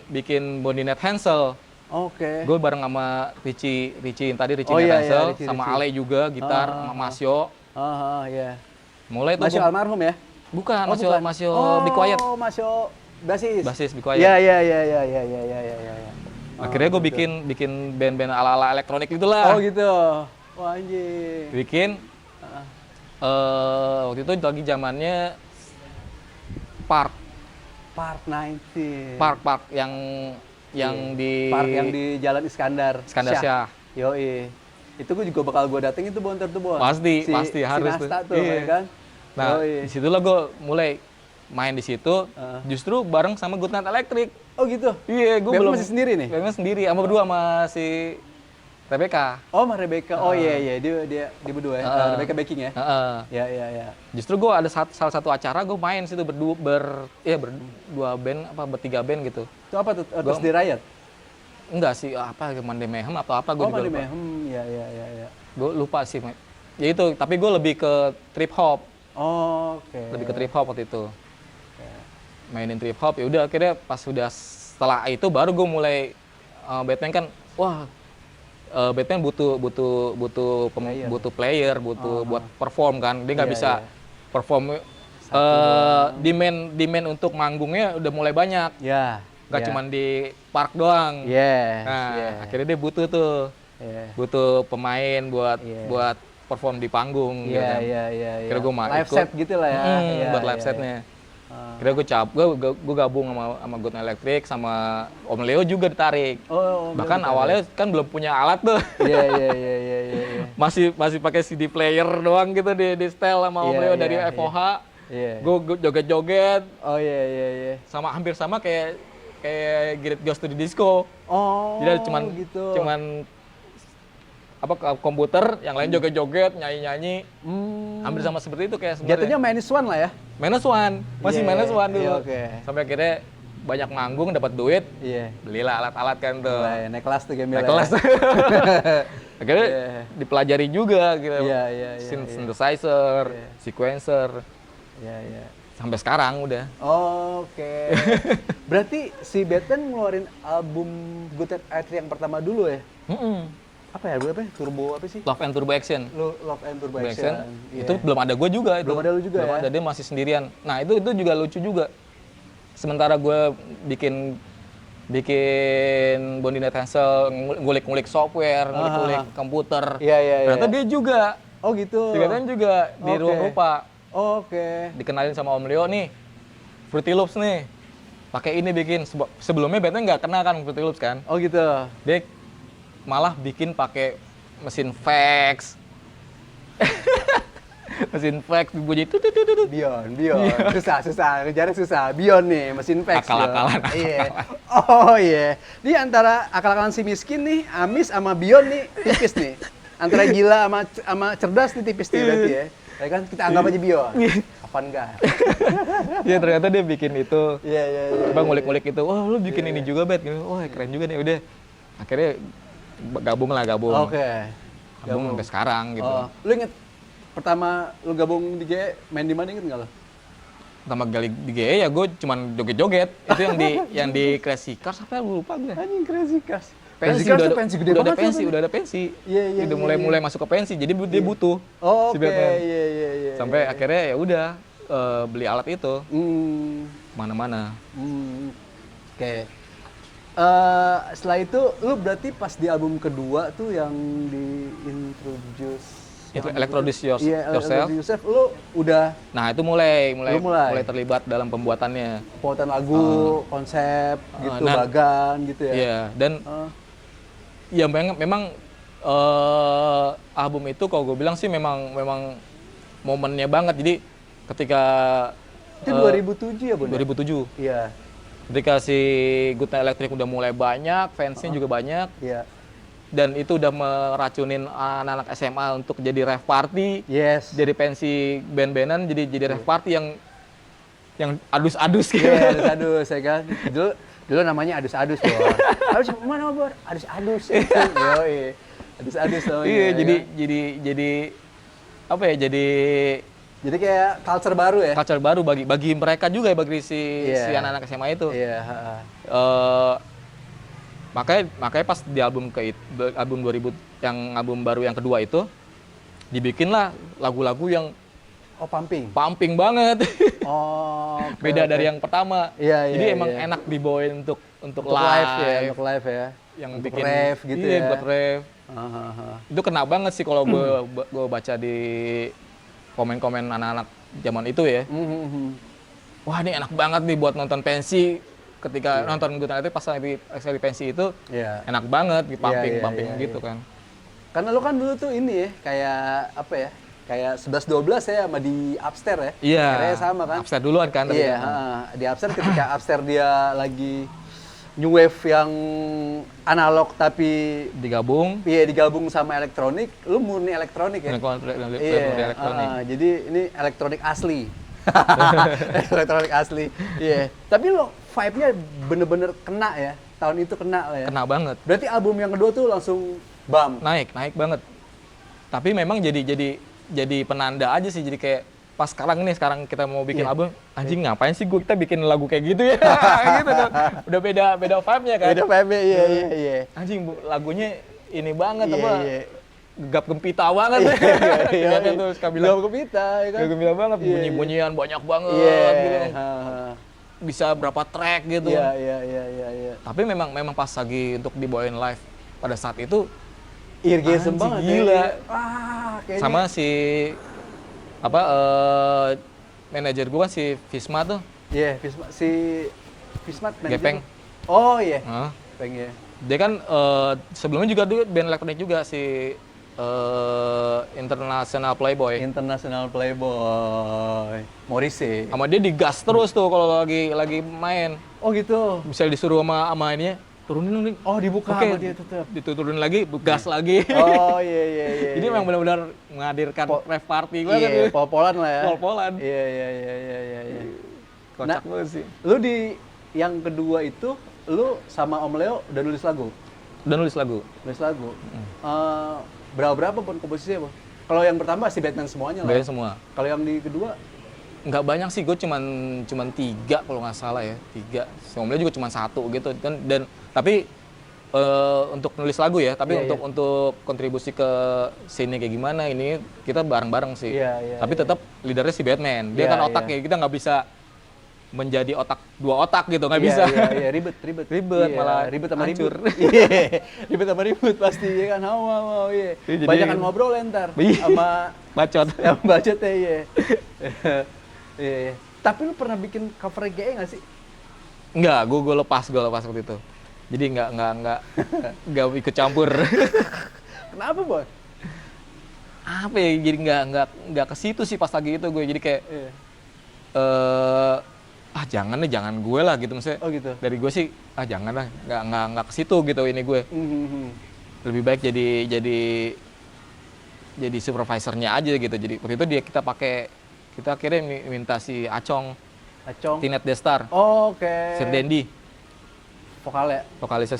bikin Bondinet Hansel. Oke. Gue bareng sama Richie Net iya, Hansel, Richie. sama Ale juga gitar, sama Masyo. Iya. Mulai tuh Masyo almarhum ya? Bukan, Masyo Be Quiet. Oh, Masyo basis. Basis Be Quiet. Iya. Akhirnya gue bikin band-band ala-ala elektronik gitulah. Oh gitu. Wah anjing. Bikin waktu itu lagi zamannya Park 90. Park yang di Park yang di Jalan Iskandar Syah. Yoi. Itu gue juga bakal gue datengin tuh Bon, Pasti harus si Nasta tuh. Iya. Ya kan? Nah, disitulah gue mulai main di situ, justru bareng sama Good Night Electric. Oh gitu? Iya, gue belum masih sendiri nih? Band sendiri, sama berdua sama si Rebecca. Oh, sama Rebecca. Oh iya, dia berdua ya. Rebecca backing ya? Iya. Justru gue ada salah satu acara gue main situ berdua band bertiga band gitu. Itu apa tuh? Terus di Riot? Enggak sih, Monday Mayhem atau apa gue juga Monday lupa. Mayhem, iya. Gue lupa sih. Ya itu, tapi gue lebih ke trip hop. Oh, oke. Lebih ke trip hop waktu itu. Mainin trip hop, ya udah akhirnya pas setelah itu baru gue mulai Batman kan, wah Batman butuh player, buat perform kan. Dia nggak bisa perform. Demand untuk manggungnya udah mulai banyak. Gak cuma di park doang. Akhirnya dia butuh tuh. Butuh pemain buat perform di panggung. Iya. Kira gue live set gitu lah ya. Buat live setnya. Kira gue gabung sama Good Night Electric, sama Om Leo juga ditarik. Bahkan awalnya kan belum punya alat tuh. Iya. Masih pakai CD player doang gitu di setel sama Om Leo dari FOH. Gue joget-joget. Oh iya. Hampir sama kayak kayak Get It Goes to the Disco. Oh, Jadi ada cuman gitu. Komputer, yang lain joget-joget, nyanyi-nyanyi. Hampir sama seperti itu kayak sebenarnya. Jatuhnya minus one lah ya? Minus one, masih Iya, minus one dulu. iya, oke. Sampai akhirnya banyak manggung, dapat duit, Iya. belilah alat-alat kan tuh. Mulai naik kelas tuh gembel. Naik kelas. Akhirnya Iya. dipelajari juga gitu. Iya, iya, iya, Synthesizer, Iya. sequencer, Iya, iya. sampai sekarang udah. Oke. Berarti si Batman ngeluarin album Good Night yang pertama dulu ya? Apa ya? Apa? Turbo apa sih? Love and Turbo Action. Love and Turbo Turbo Action. Action. Iya. Itu belum ada gue juga itu. Belum ada lu juga belum ya? ada, dia masih sendirian. Nah itu juga lucu juga. Sementara gue bikin Bondi Night Hansel, ngulik-ngulik software, ngulik-ngulik komputer. Iya, iya, iya. Ternyata dia juga. Oh gitu. Si Batman juga di Oke. ruang rupa. Oke. Dikenalin sama Om Leo nih, Fruity Loops nih. Pakai ini bikin. Sebelumnya Batman nggak kenal kan Fruity Loops kan. Oh gitu. Dia malah bikin pakai mesin fax. Mesin fax bunyi tutut. Bion. Susah. Ngejarnya susah. Bion nih, mesin fax. Akal-akalan. Iya. Oh iya. Ini antara akal-akalan si miskin nih, Amis sama Bion nih tipis nih. Antara gila sama cerdas nih tipis nih berarti ya. Ya kan kita anggap aja Bion. Kapan enggak? Iya ternyata dia bikin itu. Iya. Bang ngulik-ngulik itu. Wah lu bikin ini juga Bet. Wah keren juga nih. Udah. Akhirnya gabung. Oke. Gabung sampai sekarang gitu. Oh, lu inget pertama lu gabung di GE main di mana inget nggak lo? Pertama kali di GE ya gue cuman joget-joget. Itu yang di Crazy Cars apa ya lupa gue. Anjing Crazy Cars. Pensi Cars udah tuh pensi gede udah ada banget. pensi, udah ada pensi. Iya, Udah mulai masuk ke pensi. Jadi dia butuh Oh, si oke. Batman. Iya. Sampai akhirnya ya udah beli alat itu Hmm. mana-mana. Oke. Setelah itu lu berarti pas di album kedua tuh yang di introduce Introduce Yourself. Introduce Yourself, lu udah Nah itu mulai Lu mulai terlibat dalam pembuatannya. pembuatan lagu, konsep, gitu, nah, bagan gitu ya? Iya, dan ya memang album itu kalau gue bilang sih memang momennya banget. Jadi ketika Itu 2007 ya, Bun? 2007. Iya. Ketika si Good Night Electric udah mulai banyak, fansnya juga banyak, Iya. dan itu udah meracunin anak-anak SMA untuk jadi rave party, Yes. jadi pensi band-bandan, jadi rave party yang adus-adus gitu. Iya, adus ya kan. Dulu namanya adus-adus, Bor. Adus mana, Bor? Adus-adus. Yoi. Adus-adus namanya. Iya, ya jadi apa ya? Jadi kayak culture baru ya? Culture baru bagi mereka juga ya, bagi si anak-anak SMA itu. Iya, Makanya pas di album 2000 yang album baru yang kedua itu dibikinlah lagu-lagu yang Oh, pumping banget. Oh, Beda dari yang pertama. Iya, Jadi iya, emang iya. enak dibawain untuk live ya, untuk live ya. yang untuk bikin rave gitu iya, ya. buat rave. Itu kena banget sih kalau gue baca di komen-komen anak-anak zaman itu ya. Wah ini enak banget nih buat nonton pensi. Ketika nonton Good Night itu pas lagi pensi itu Iya. enak banget, pumping iya, gitu kan. Karena lu kan dulu tuh ini ya, kayak apa ya? Kayak 11-12 ya sama di Upstairs ya. Iya. Kayaknya sama kan? Upstairs duluan kan. tapi Iya, kan. di Upstairs ketika Upstairs dia lagi new wave yang analog tapi Digabung. iya digabung sama elektronik, lu murni elektronik ya. Elektronik. Jadi ini elektronik asli. Elektronik asli. Iya. Tapi lo vibe-nya bener-bener kena ya. Tahun itu kena lah ya. Kena banget. Berarti album yang kedua tuh langsung bam. Naik banget. Tapi memang jadi penanda aja sih, jadi kayak pas sekarang kita mau bikin album, anjing ngapain sih kita bikin lagu kayak gitu ya? Gitu kan. Udah beda vibe-nya kan. Beda vibe, iya. Anjing lagunya ini banget Iya, apa? iya. Gegap gempita banget. Iya. Kan tuh suka bilang Gak kepita ya kan. gegap gempita banget, Iya, bunyi-bunyian banyak banget Iya. gitu. Bisa berapa track gitu. Iya. Tapi memang pas lagi untuk dibawain live pada saat itu Irgasm anjing, banget. gila. Ya. Wah, kayaknya. Sama si manajer gue kan si Visma tuh. Iya, si Vismat manajer. Gepeng. Oh iya. Nah, Gepeng ya. dia kan sebelumnya juga dia band elektronik juga si International Playboy. International Playboy. Morrissey. Sama dia digas terus tuh kalau lagi main. Oh gitu. Misalnya disuruh sama ini, turunin nih. Oh dibuka Oke, sama dia tetap. diturunin lagi, gas lagi. Oh iya. Jadi memang benar-benar menghadirkan rave party banget. Iya, pol-polan lah ya. Pol-polan. Iya. Kocak banget sih. Lu di yang kedua itu, lu sama Om Leo udah nulis lagu? Udah nulis lagu. Nulis lagu. Berapa pun komposisinya, Bang? Kalau yang pertama si Batman semuanya lah. Bayar semua. Kalau yang di kedua? Nggak banyak sih, gue cuman 3 kalau nggak salah ya, 3. Si Om Leo juga cuma 1 gitu kan. Dan tapi untuk nulis lagu ya, tapi untuk kontribusi ke scene kayak gimana ini kita bareng-bareng sih. Tapi tetap leadernya si Batman. Dia kan otaknya, kita nggak bisa menjadi dua otak gitu, nggak bisa. Iya, ribet, malah ribet sama hancur. ribut. Iya, ribet sama ribut pasti ya kan. Iya. Banyak kan ngobrol entar sama bacot. Yang bacot ya, iya. Iya. Tapi lu pernah bikin cover GE nggak sih? Enggak, gue lepas waktu itu. Jadi nggak ikut campur. Kenapa, Boy? Apa ya? Jadi nggak ke situ sih pas lagi itu gue. Jadi kayak jangan gue lah gitu maksudnya. Oh gitu. Dari gue sih jangan lah, nggak ke situ gitu ini gue. Lebih baik jadi supervisornya aja gitu. Jadi waktu itu kita akhirnya minta si Acong. Tinet Destar. Oh, oke. Sir Dendi. Vokalisnya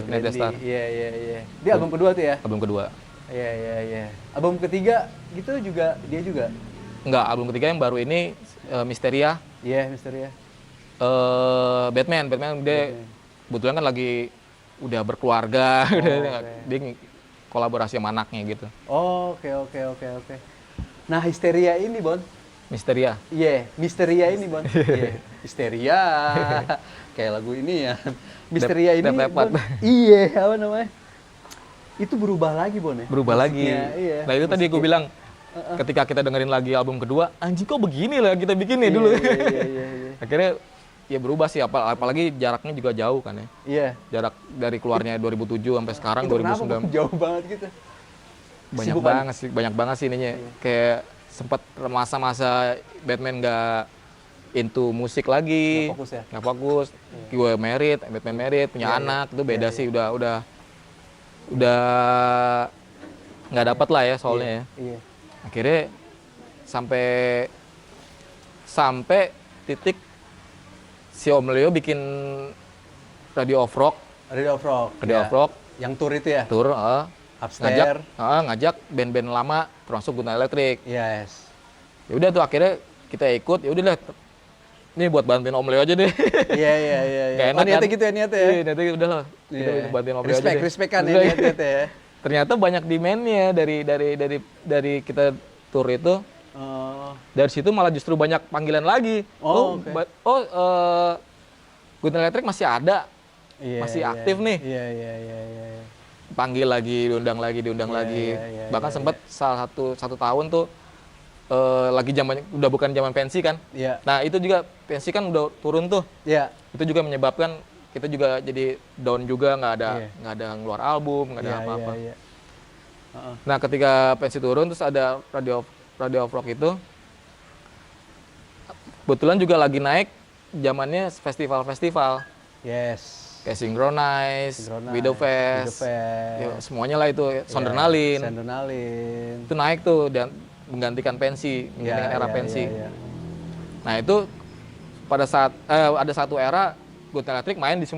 Tinet Destar. Iya. Dia album kedua tuh ya? Album kedua. Iya. Album ketiga gitu juga dia juga? Enggak, album ketiga yang baru ini Misteria. Iya, Misteria. Batman dia kebetulan kan lagi udah berkeluarga, dia kolaborasi sama anaknya gitu. Oh, oke. Nah, Histeria ini, Bon. Misteria. Iya, Misteria ini, Bon. Iya, Histeria. Kayak lagu ini ya. Misteria ini, Bon. Iya, apa namanya? Itu berubah lagi, Bon ya? Berubah lagi. Iya, Nah, itu tadi gue bilang, ketika kita dengerin lagi album kedua, anjing kok begini lah kita bikin nih dulu. Iya. Akhirnya ya berubah sih, apalagi jaraknya juga jauh kan ya. Iya. Jarak dari keluarnya 2007 sampai sekarang itu 2009. Jauh banget gitu. Banyak banget sih ininya. Kayak sempat masa-masa Batman nggak into musik lagi. Nggak fokus. Gue Batman married, punya anak, itu beda sih, udah nggak dapat lah ya soalnya ya. Iya. Akhirnya sampai titik si Om Leo bikin Radio of Rock. Yang tour itu ya? Tour, Upstairs. ngajak band-band lama termasuk Gunna Electric. Yes. Ya udah tuh akhirnya kita ikut, ya udahlah. Ini buat bantuin Om Leo aja deh. Iya. Gak enak niatnya kan? gitu ya, niatnya. Iya, niatnya udahlah. Kita bantuin Om Leo aja deh. Respect kan ya niatnya ya. Ternyata banyak demand-nya dari kita tour itu. Dari situ malah justru banyak panggilan lagi. Gunna Electric masih ada. Masih aktif nih. Iya. Panggil lagi, diundang lagi. Bahkan sempat satu tahun tuh lagi udah bukan zaman pensi kan. Iya. Nah, itu juga pensi kan udah turun tuh. Iya. Itu juga menyebabkan kita juga jadi down juga, nggak ada ngeluar album, nggak ada apa-apa. Iya. Nah, ketika pensi turun terus ada Radio of Rock itu kebetulan juga lagi naik zamannya festival-festival. Yes. Kayak Synchronize, Widowfest. Ya, semuanya lah itu, Sondernalin. Itu naik tuh dan menggantikan era pensi. Iya. Nah, itu pada saat ada satu era Gunna Electric main di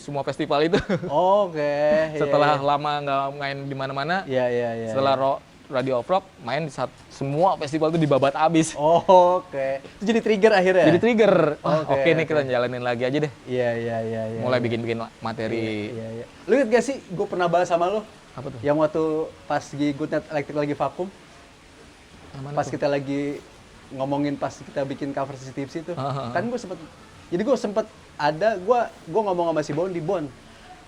semua festival itu. Oke. Setelah lama nggak main di mana-mana. Iya. Setelah Radio of Rock main di semua festival itu dibabat abis. Oke. Itu jadi trigger akhirnya. Jadi trigger. Oke nih kita jalanin lagi aja deh. Iya. Mulai bikin materi. Iya. Lu inget gak sih gue pernah bahas sama lu? Apa tuh? Yang waktu pas Gunna Electric lagi vakum. Pas kita lagi ngomongin pas kita bikin cover CCTV itu. Kan gue sempet gue ngomong sama si Bondi, Bon.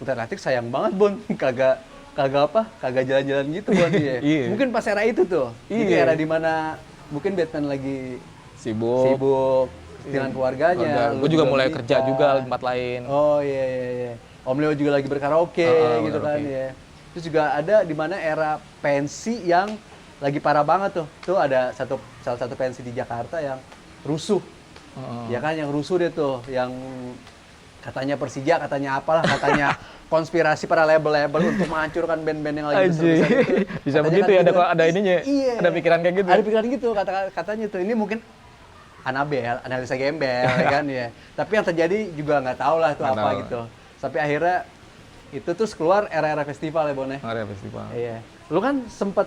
Gunna Electric sayang banget, Bon. Kagak jalan-jalan gitu, Bon. Iya. Mungkin pas era itu tuh. Jadi era dimana mungkin Batman lagi sibuk dengan keluarganya. Gue juga mulai kerja juga di tempat lain. Oh iya. Om Leo juga lagi berkaraoke gitu kan ya. Terus juga ada di mana era pensi yang lagi parah banget tuh. Tuh ada salah satu pensi di Jakarta yang rusuh. Ya kan, yang rusuh dia tuh, yang katanya Persija, katanya apalah, katanya konspirasi para label-label untuk menghancurkan band-band yang lagi besar-besar itu. Bisa Katanya begitu kan ya, gitu kan. ada ininya, Iya. ada pikiran kayak gitu. Ada pikiran gitu, katanya tuh. Ini mungkin analisa gembel, ya kan ya. Tapi yang terjadi juga nggak tahu lah itu Nggak apa tahu. gitu. Sampai akhirnya itu terus keluar era-era festival ya, Bon ya. Area festival. Iya. Lu kan sempet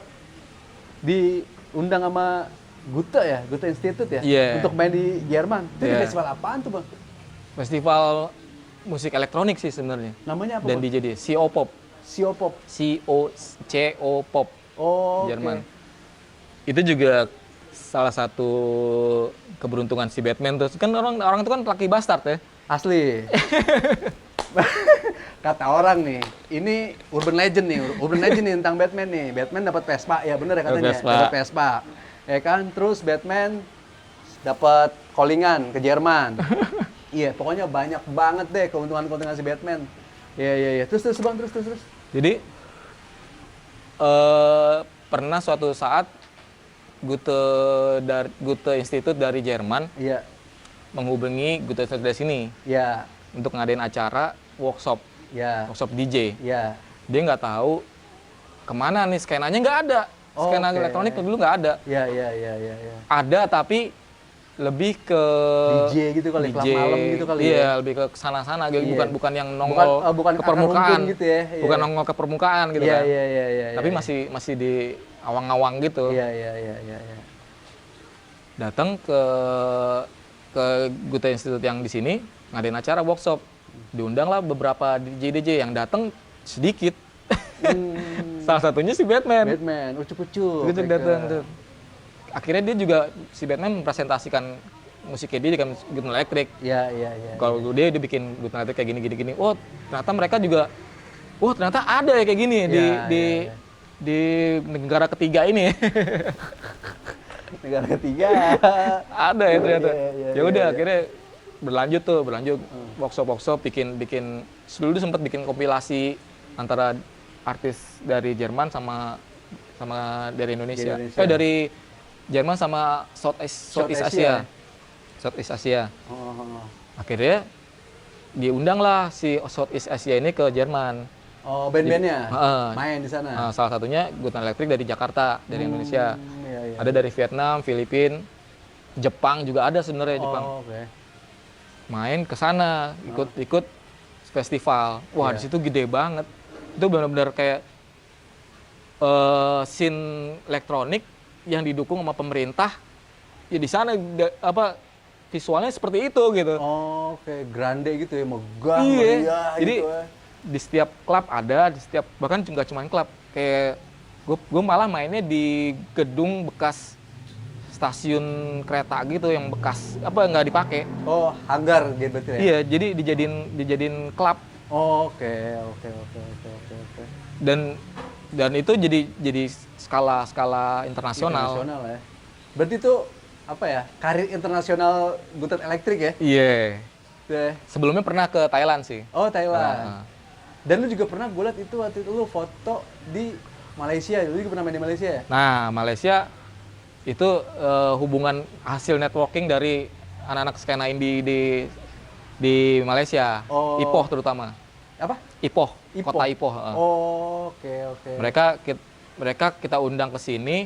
diundang sama Gute ya, Gute Institute ya, Iya. untuk main di Jerman. Itu di Iya. festival apaan tuh, Bang? Festival musik elektronik sih sebenarnya. Namanya apa, Dan Bang? DJ dia CO Pop. Siopop. CO Pop. Oh, Jerman. oke. Itu juga salah satu keberuntungan si Batman tuh. Kan orang itu kan laki bastard ya. Asli. Kata orang nih, ini urban legend nih tentang Batman nih. Batman dapat Vespa, ya bener ya katanya, Vespa. dapat Vespa. Ya kan, terus Batman dapat callingan ke Jerman. Iya, pokoknya banyak banget deh keuntungan-keuntungan si Batman. Iya. Terus Bang, terus. Jadi pernah suatu saat Goethe Institute dari Jerman Iya. menghubungi Goethe Institute dari sini Iya. untuk ngadain acara workshop Iya. DJ. Iya. Dia nggak tahu kemana nih, skenanya nggak ada. Skena Oke. elektronik dulu nggak ada. Iya. Ada tapi lebih ke DJ gitu kali, klub malam gitu kali iya, ya. lebih ke sana-sana gitu, Iya. bukan yang nongol Bukan ke akar permukaan rumpun gitu ya. Iya. bukan nongol ke permukaan gitu Iya, kan. iya. Tapi masih di awang-awang gitu. Iya. Datang ke Goethe Institute yang di sini ngadain acara workshop. Diundang lah beberapa DJ yang datang sedikit. Salah satunya si Batman. Ucuk-ucuk. Gitu datang tuh. Akhirnya dia juga si Batman mempresentasikan musiknya dia dengan Guitar Electric. Iya. Kalau dia bikin Guitar Electric kayak gini. Oh, ternyata mereka juga ternyata ada ya kayak gini di negara ketiga ini. Negara ketiga. Ada ya ternyata. Iya, Ya udah iya. akhirnya berlanjut workshop bikin dulu sempat bikin kompilasi antara artis dari Jerman sama dari Indonesia. Dari Jerman sama Southeast Asia. Southeast Asia. Oh. Akhirnya diundang lah si Southeast Asia ini ke Jerman. Oh, band-bandnya Heeh. main di sana. Salah satunya Guitar Electric dari Jakarta, dari Indonesia. Iya. Ada dari Vietnam, Filipina, Jepang juga ada sebenarnya Jepang. Oh, oke. Main ke sana, ikut festival. Wah, Iya. di situ gede banget. Itu benar-benar kayak scene elektronik yang didukung sama pemerintah. Ya di sana visualnya seperti itu gitu. Oh, oke, grande gitu ya, megah, Iya. meriah Jadi gitu ya. di setiap klub ada, bahkan nggak cuma klub. Kayak gue malah mainnya di gedung bekas stasiun kereta gitu yang bekas nggak dipakai. Oh, hanggar gitu berarti ya? Iya, jadi dijadiin klub. Oh, oke. Dan itu jadi skala internasional. Internasional ya. Berarti itu apa ya? Karir internasional Guitar Electric ya? Iya. Tuh ya. Sebelumnya pernah ke Thailand sih. Oh, Thailand. Nah. Dan lu juga pernah gue liat itu waktu itu lu foto di Malaysia. Lu juga pernah main di Malaysia ya? Nah, Malaysia itu hubungan hasil networking dari anak-anak skena indie di Malaysia. Oh. Ipoh terutama. Apa? Ipoh, Ipoh? kota Ipoh. Oh, oke. Mereka kita undang ke sini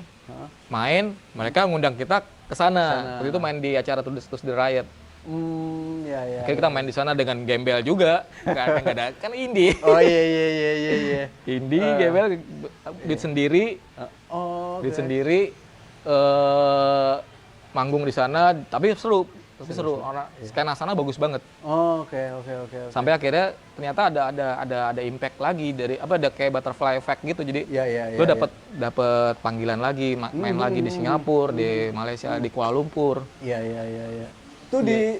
main, mereka ngundang kita ke sana. Waktu itu main di acara To The Riot. Ya. Akhirnya kita main di sana dengan gembel juga. Nggak ada kan indie. Oh, iya. Indie, gembel, beat sendiri, Oh, beat sendiri, manggung di sana. Tapi seru. Orang skena sana bagus banget. Oh, oke. Sampai akhirnya ternyata ada impact lagi dari ada kayak butterfly effect gitu. Jadi Iya. gue dapat panggilan lagi, main lagi di Singapura, di Malaysia, di Kuala Lumpur. Iya. Itu di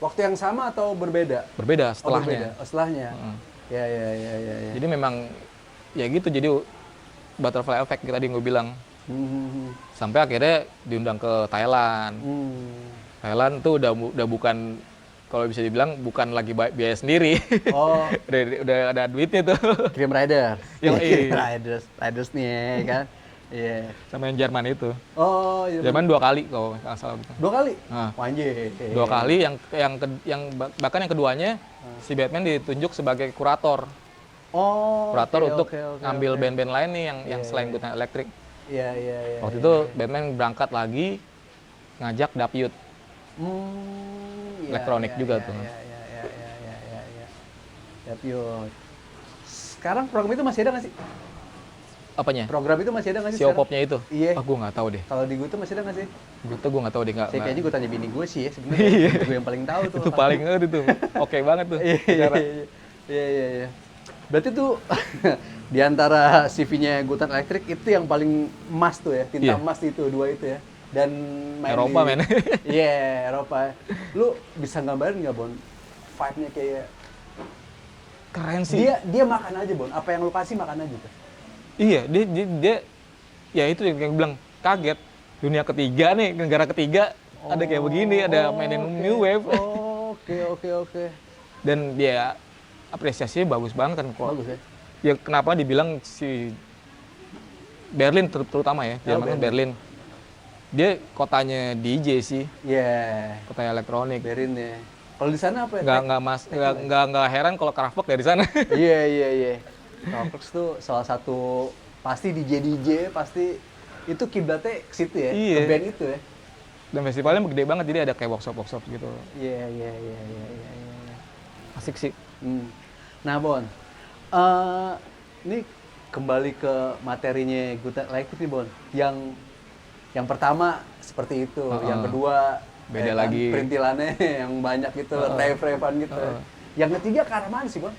waktu yang sama atau berbeda? Berbeda Oh, setelahnya. setelahnya. Iya. Jadi memang ya gitu, jadi butterfly effect tadi gue bilang. Sampai akhirnya diundang ke Thailand. Thailand tuh udah bukan kalau bisa dibilang bukan lagi biaya sendiri. Oh, udah ada duitnya tuh. Cream Rider. Yoi. Riders nih ya kan. Iya. Sama yang Jerman itu. Oh, iya. Jerman 2 kali kalau nggak salah. 2 kali? Nah. Anjir. 2 kali bahkan yang keduanya si Batman ditunjuk sebagai kurator. Oh. Kurator untuk oke, ngambil oke. band-band lain nih yang selain Good Night Electric. Iya. Waktu itu Batman berangkat lagi ngajak Dapyut. Elektronik juga tuh. Iya. Dapyut. Sekarang program itu masih ada nggak sih? Apanya? Program itu masih ada nggak sih? Si sekarang? Opopnya itu? Iya. Gue nggak tahu deh. Kalau di gue tuh masih ada nggak sih? Gue nggak tahu deh. Saya kayaknya gue tanya bini gue sih ya sebenarnya. Gue yang paling tahu tuh. Itu paling itu. Oke banget tuh. Iya. Berarti tuh di antara CV-nya Good Night Electric itu yang paling emas tuh ya, tinta Iya. emas itu, 2 itu ya. Dan main Eropa, men. Iya, Eropa. Lu bisa gambarin nggak, Bon? Vibe-nya kayak Keren sih. dia makan aja, Bon. Apa yang lu kasih makan aja tuh. Iya, dia ya itu yang bilang kaget. Dunia ketiga nih, negara ketiga ada kayak begini, ada mainin New Wave. Oke. Dan dia apresiasinya bagus banget kan kok. Bagus ya. Ya kenapa dibilang si Berlin terutama ya, Jerman kan Berlin. Dia kotanya DJ sih, Iya. kotanya elektronik. Berin ya. Kalau di sana apa ya? Nggak heran kalau Kraftwerk dari sana. Iya. Kraftwerk tuh salah satu pasti DJ pasti itu kiblatnya ke situ ya, Iya. ke band itu ya. Dan festivalnya gede banget, jadi ada kayak workshop gitu. Iya. Asik sih. Nah, Bon, ini kembali ke materinya Good Night Electric nih, Bon. Yang pertama seperti itu, yang kedua Beda kan, lagi. perintilannya yang banyak gitu, rave-ravean gitu. Yang ketiga ke arah mana sih, Bon?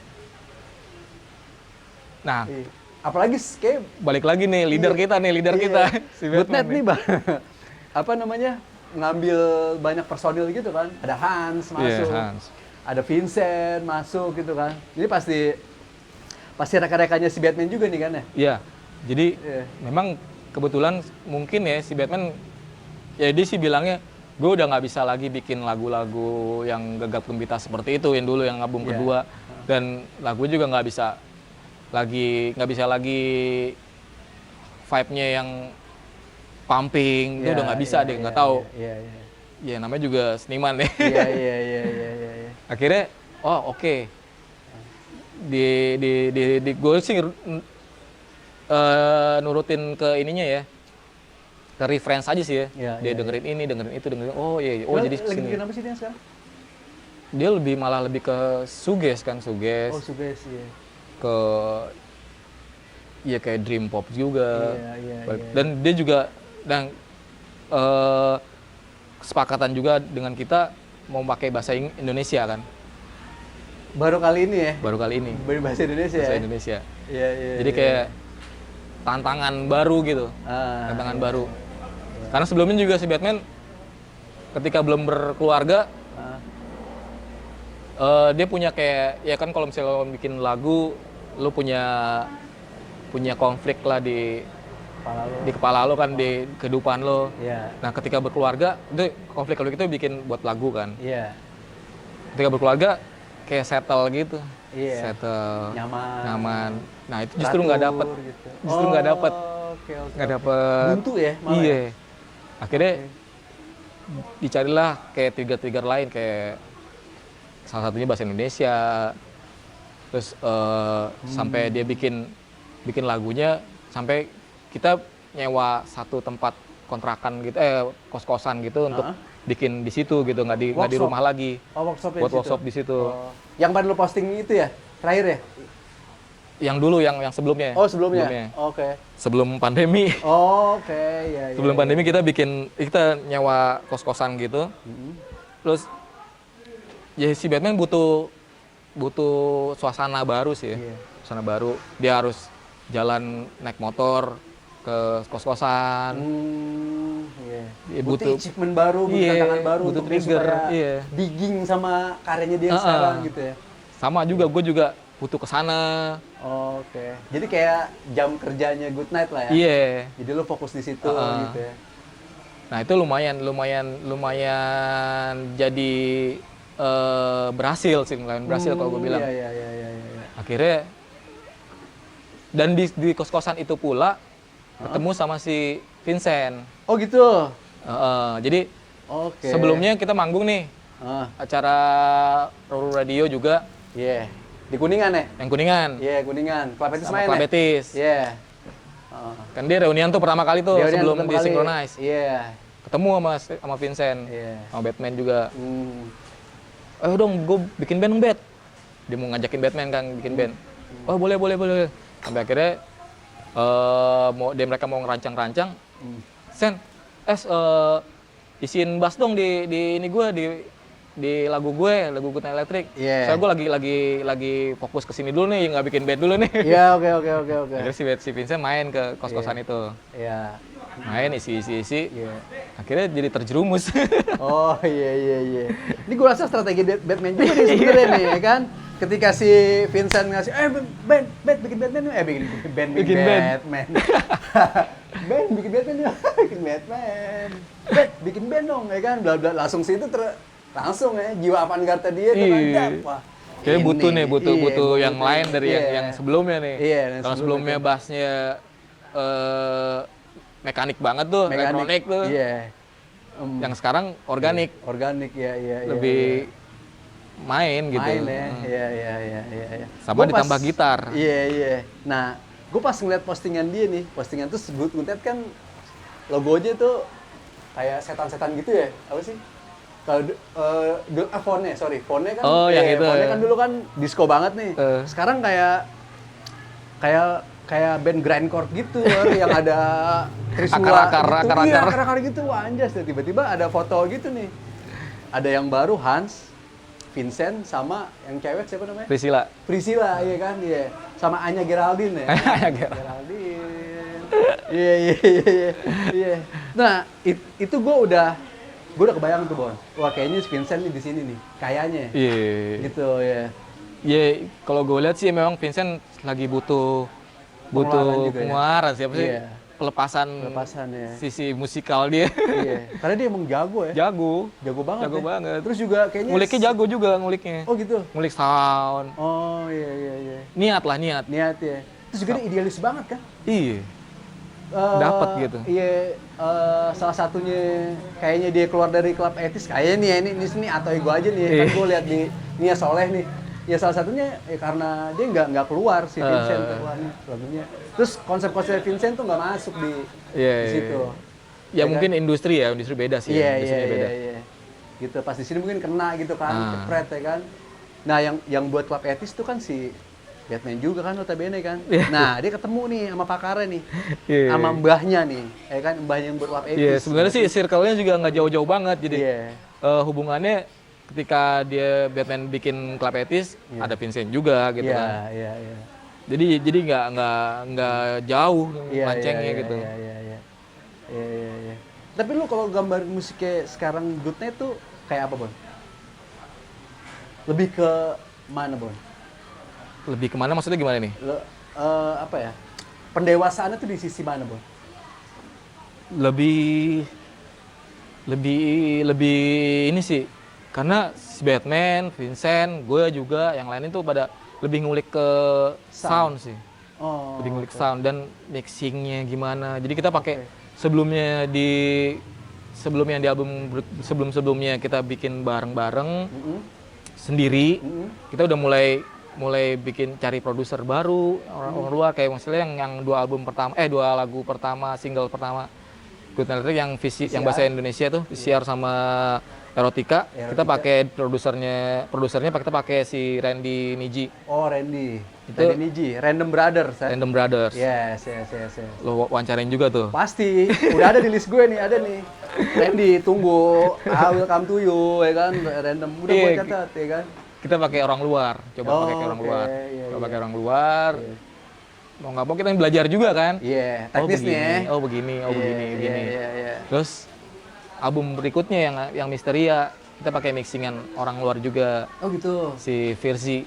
Nah, Iya. Apalagi kayak balik lagi nih leader kita. Si Good Batman Night nih, Bang. Apa namanya? Ngambil banyak personil gitu kan. Ada Hans masuk. Iya, Hans. Ada Vincent masuk gitu kan. Jadi pasti rekan-rekannya si Batman juga nih kan ya. Iya. Jadi Iya. memang kebetulan mungkin ya si Batman ya dia sih bilangnya gue udah nggak bisa lagi bikin lagu-lagu yang gegap gempita seperti itu yang dulu yang album Iya. kedua, dan lagu juga nggak bisa lagi vibe-nya yang pumping, itu udah nggak bisa deh, nggak tahu. Iya. Ya namanya juga seniman ya. Iya. Akhirnya oke. Di gue sih nurutin ke ininya ya, ke reference aja sih ya. Iya, Dia iya, dengerin ini, dengerin itu, dengerin iya. Jadi lagi sini. bikin apa sih dia sekarang? Dia malah lebih ke suges kan, Oh, Suges, iya. ke ya kayak dream pop juga. Iya. Dan dia juga kesepakatan juga dengan kita mau pakai bahasa Indonesia kan. Baru kali ini ya? Baru kali ini. Bahasa Indonesia Bahasa ya? Indonesia. Iya. Jadi kayak tantangan baru gitu. Tantangan baru. Karena sebelumnya juga si Batman ketika belum berkeluarga dia punya kayak ya kan kalau misalnya lo bikin lagu lo punya konflik lah di kepala lo kan, di kehidupan lo. Iya. Nah ketika berkeluarga itu konflik itu bikin buat lagu kan. Iya. Ketika berkeluarga kayak settle gitu. Iya. Settle. Nyaman. Nah itu justru nggak dapet. Gitu. Justru nggak dapet. Oke. Nggak dapet. Buntu ya malah. Iya. Akhirnya dicarilah kayak trigger lain, kayak salah satunya bahasa Indonesia. Terus sampai dia bikin lagunya, sampai kita nyewa satu tempat kontrakan gitu, kos-kosan gitu untuk bikin di situ gitu, nggak di rumah lagi. Workshop buat workshop di situ. Yang pada lu posting itu ya, terakhir ya? Yang dulu, yang sebelumnya. Oh, sebelumnya. Oke. Sebelum pandemi. Oke, ya. Sebelum pandemi kita nyewa kos-kosan gitu. Terus ya si Batman butuh suasana baru sih ya. Suasana baru. Dia harus jalan naik motor ke kos-kosan. Dia butuh achievement baru, butuh tantangan baru butuh untuk trigger. dia digging sama karyanya dia yang sekarang gitu ya. Sama juga, gue juga butuh ke sana. Oke. Jadi kayak jam kerjanya Good Night lah ya. Iya. Jadi lu fokus di situ gitu ya. Nah, itu lumayan jadi berhasil sih, ngelawan berhasil kalau gue bilang. Iya, iya, iya, iya. Akhirnya dan di kos-kosan itu pula ketemu sama si Vincent. Oh gitu. Jadi Oke. sebelumnya kita manggung nih acara Roro Radio juga. Iya. Di Kuningan ya? Yang Kuningan. Iya, Kuningan. Club Betis Sama main Club ya? Betis. Iya. Kan dia reunian tuh pertama kali tuh Reunian sebelum pertama di kali. Synchronize. Iya. Ketemu sama Vincent, Iya. sama Batman juga. Hmm. Dong, gue bikin band dong, Bet. Dia mau ngajakin Batman kan bikin band. Oh boleh. Sampai akhirnya mereka mau ngerancang-rancang. Sen, isiin bass dong di ini gue di lagu Good Night Electric. Yeah. Soalnya gue lagi fokus ke sini dulu nih, nggak bikin band dulu nih. Iya, oke. Akhirnya si Vincent main ke kos-kosan itu. Iya. Main isi. Iya. Akhirnya jadi terjerumus. Oh iya. Ini gue rasa strategi Batman juga nih sebenarnya nih, ya kan? Ketika si Vincent ngasih, band bikin Batman, bikin Batman. Band bikin Batman nih, bikin Batman. Bikin band dong, ya kan? Bla bla langsung situ langsung ya jiwa avant-garde dia terhadap. Wah. Kayaknya butuh yang lain dari yang sebelumnya nih. Iya, kalau sebelumnya bassnya mekanik banget tuh, elektronik tuh. Iya. Yang sekarang organik. Organik ya. Lebih main gitu. Main ya. Iya. Sama ditambah gitar. Iya. Nah, gue pas ngeliat postingan dia nih, postingan tuh gue liat kan logonya tuh kayak setan-setan gitu ya, apa sih? Kalau Fonnya kan, yang itu. Fonnya kan dulu kan disco banget nih. Sekarang kayak band grindcore gitu, yang ada Trisula akar-akar. Iya, akar-akar gitu, wah anjas. Tiba-tiba ada foto gitu nih. Ada yang baru Hans, Vincent, sama yang cewek siapa namanya? Priscilla, iya kan? Iya. Sama Anya Geraldine ya. Anya Geraldine. Iya. Nah, itu gue udah kebayang tuh, Bon. Wah, kayaknya si Vincent nih di sini nih, kayaknya. Iya. Gitu ya. Iya, kalau gue lihat sih memang Vincent lagi butuh pengeluaran siapa sih? Iya. Pelepasan ya. sisi musikal dia. Iya. Karena dia emang jago ya. Jago banget. Terus juga kayaknya nguliknya jago juga nguliknya. Oh gitu. Ngulik sound. Oh iya. Niat Niat ya. Terus juga dia idealis banget kan? Iya. Dapat gitu. Iya, salah satunya kayaknya dia keluar dari klub etis kayaknya nih ini atau ego aja nih kan gue lihat di Nia Soleh nih. Ya salah satunya ya karena dia nggak keluar si Vincent keluarnya lagunya. Terus konsep-konsep Vincent tuh nggak masuk di situ. Ya mungkin kan? industri beda sih. Iya. Gitu pas di sini mungkin kena gitu kan, kepret ya kan. Nah yang buat klub etis tuh kan si Batman juga kan notabene kan. Nah, dia ketemu nih sama pakarnya nih. Sama mbahnya nih. Ya kan mbahnya yang buat klub etis. Iya, sebenarnya sih circle-nya juga nggak jauh-jauh banget. Jadi hubungannya ketika dia Batman bikin klub etis, ada Vincent juga gitu kan. Iya. Jadi nggak jauh mancengnya gitu. Iya. Tapi lu kalau gambar musiknya sekarang Good Night tuh kayak apa, Bon? Lebih ke mana, Bon? Lebih kemana maksudnya gimana nih? Apa ya? Pendewasaannya tuh di sisi mana, Bon? Lebih ini sih. Karena si Batman, Vincent, gue juga yang lain itu pada lebih ngulik ke sound sih. Lebih ngulik sound dan mixingnya gimana. Jadi kita pakai sebelumnya di album sebelumnya kita bikin bareng-bareng sendiri. Kita udah mulai bikin cari produser baru orang luar kayak misalnya yang dua lagu pertama single pertama Good Night Electric yang bahasa Indonesia tuh VCR sama Erotika. Kita pakai produsernya kita pakai si Randy Niji. Oh, Randy Niji, Random Brothers. Random Brothers. Yes. Lo wawancarain juga tuh. Pasti, udah ada di list gue nih, ada nih. Randy, tunggu. I will come to you, ya kan? Random, udah gue catat, ya kan? Kita pakai orang luar, pakai orang luar. Pakai orang luar. Mau nggak mau kita belajar juga kan? Iya, teknisnya. Oh begini. Terus album berikutnya yang Misteria kita pakai mixingan orang luar juga. Oh gitu. Si Virzi.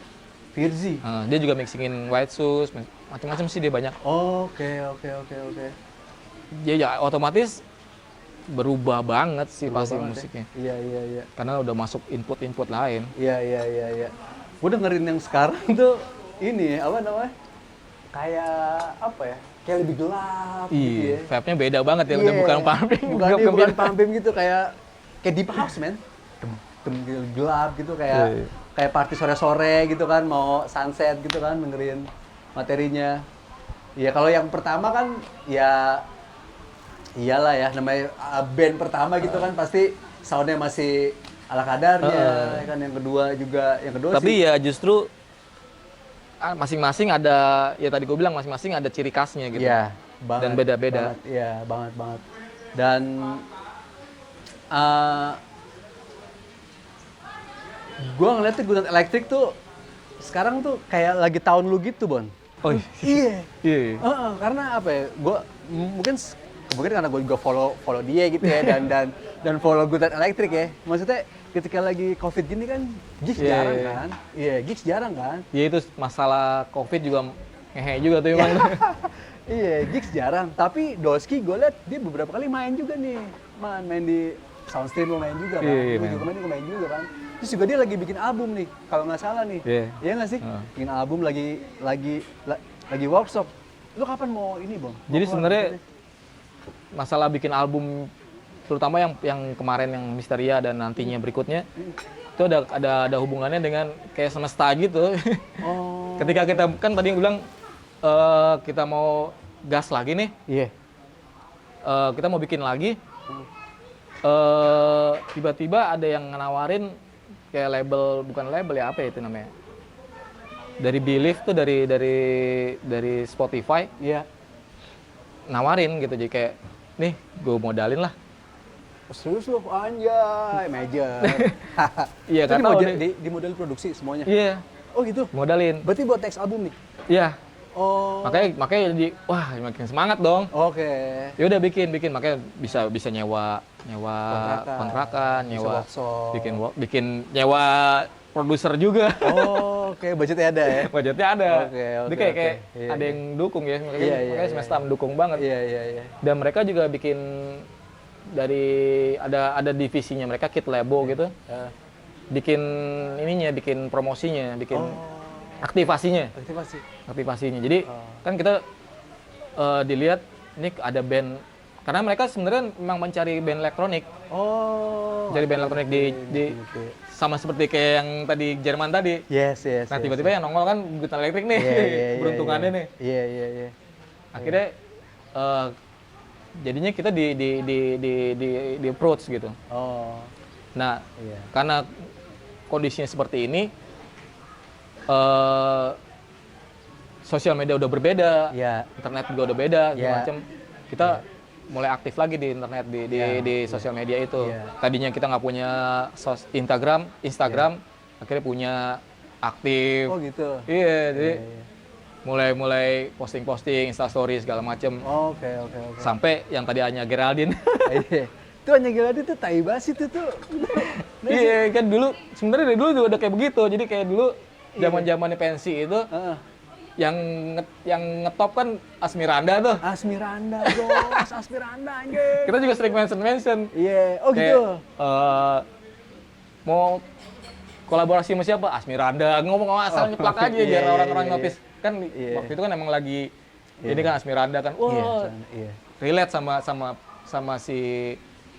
Dia juga mixingin White Shoes, macam-macam sih dia banyak. Oke. Ya otomatis berubah banget sih Berubah pasti banget ya. musiknya. Iya. Karena udah masuk input lain. Iya. Gue dengerin yang sekarang tuh ini apa namanya? Kayak apa ya? Kayak lebih gelap gitu ya. Iya, vibe-nya beda banget ya, udah Iya. bukan pumping. Bukan pumping gitu, kayak deep house, men. Gelap gitu, kayak Iya. kayak party sore-sore gitu kan, mau sunset gitu kan, dengerin materinya. Ya kalau yang pertama kan ya iyalah ya, namanya band pertama gitu kan pasti soundnya masih ala kadarnya, ya kan. Yang kedua Tapi sih ya justru masing-masing ada, ya tadi gue bilang masing-masing ada ciri khasnya gitu. iya, banget, Dan beda-beda. banget, iya, banget. Dan gue ngeliatnya gunung elektrik tuh sekarang tuh kayak lagi tahun lu gitu, Bon. Oh Iya. iya. Karena apa ya? Gue mungkin karena gue juga follow dia gitu ya dan follow Gudang Elektrik ya. Maksudnya ketika lagi Covid gini kan gigs Iya, jarang iya. kan? Iya, gigs jarang kan? Ya itu masalah Covid juga ngehe juga tuh emang. Iya, gigs jarang. Tapi Doski gue liat dia beberapa kali main juga nih. Main di Soundstream lo main juga kan? Iya, Gue juga main juga kan? Terus juga dia lagi bikin album nih, kalau nggak salah nih. Iya. Iya nggak sih? Bikin album lagi workshop. Lu kapan mau ini, Bang? Jadi Mau sebenarnya keluar? masalah bikin album, terutama yang kemarin yang Misteria dan nantinya berikutnya, itu ada hubungannya dengan kayak semesta gitu. Oh. Ketika kita kan tadi yang bilang kita mau gas lagi nih, Iya. kita mau bikin lagi, tiba-tiba ada yang nawarin kayak label, bukan label ya, apa ya itu namanya, dari Believe tuh, dari Spotify Iya. nawarin gitu, jadi kayak nih gue modalin lah. Serius lu, anjay, major. Iya, Itu nggak tahu deh. di model produksi semuanya. Iya, Oh gitu. modalin. Berarti buat teks album nih. Iya, Oh. makanya jadi wah makin semangat dong. Oke. Ya udah bikin makanya bisa nyewa kontrakan, Bisa nyewa workshop. bikin nyewa produser juga. Oh, oke, budgetnya ada ya. Budgetnya ada. Oke, Jadi oke, kayak oke. Iya, ada yang dukung ya, makanya, Iya, makanya iya, semesta iya. mendukung banget. Iya. Dan mereka juga bikin dari ada divisinya mereka, Kid Labo gitu. Eh, Bikin bikin promosinya, bikin aktivasinya. aktivasi. Jadi kan kita dilihat ini ada band, karena mereka sebenarnya memang mencari band elektronik. Oh. Jadi band elektronik di Oke. sama seperti kayak yang tadi Jerman tadi. Yes. Nah tiba-tiba yang nongol kan Gudang Elektrik nih, beruntungannya nih. Iya. Akhirnya jadinya kita di approach gitu. Oh. Nah Iya. karena kondisinya seperti ini, sosial media udah berbeda, Iya. internet juga udah beda, Iya. macam kita mulai aktif lagi di internet, di sosial media itu. Iya. Tadinya kita nggak punya Instagram, akhirnya punya aktif. Oh gitu. Iya, jadi Iya. mulai posting Instastory segala macem. Oke. Sampai yang tadi Anya Geraldine. Iya. Itu hanya Geladi tuh tai basi tuh. Iya, kan dulu sebenarnya dari dulu juga udah kayak begitu. Jadi kayak dulu zaman-zamannya pensi itu Heeh. yang ngetop kan Asmiranda tuh. Asmiranda, bos. Asmiranda anjing. Kita juga sering mention. Iya. Oh Kayak, gitu. Mau kolaborasi sama siapa? Asmiranda. Ngomong asal nyeplak aja biar iya, orang-orang iya, notice. Kan Iya. waktu itu kan emang lagi ini kan Asmiranda kan. Wah, Iya. relate sama si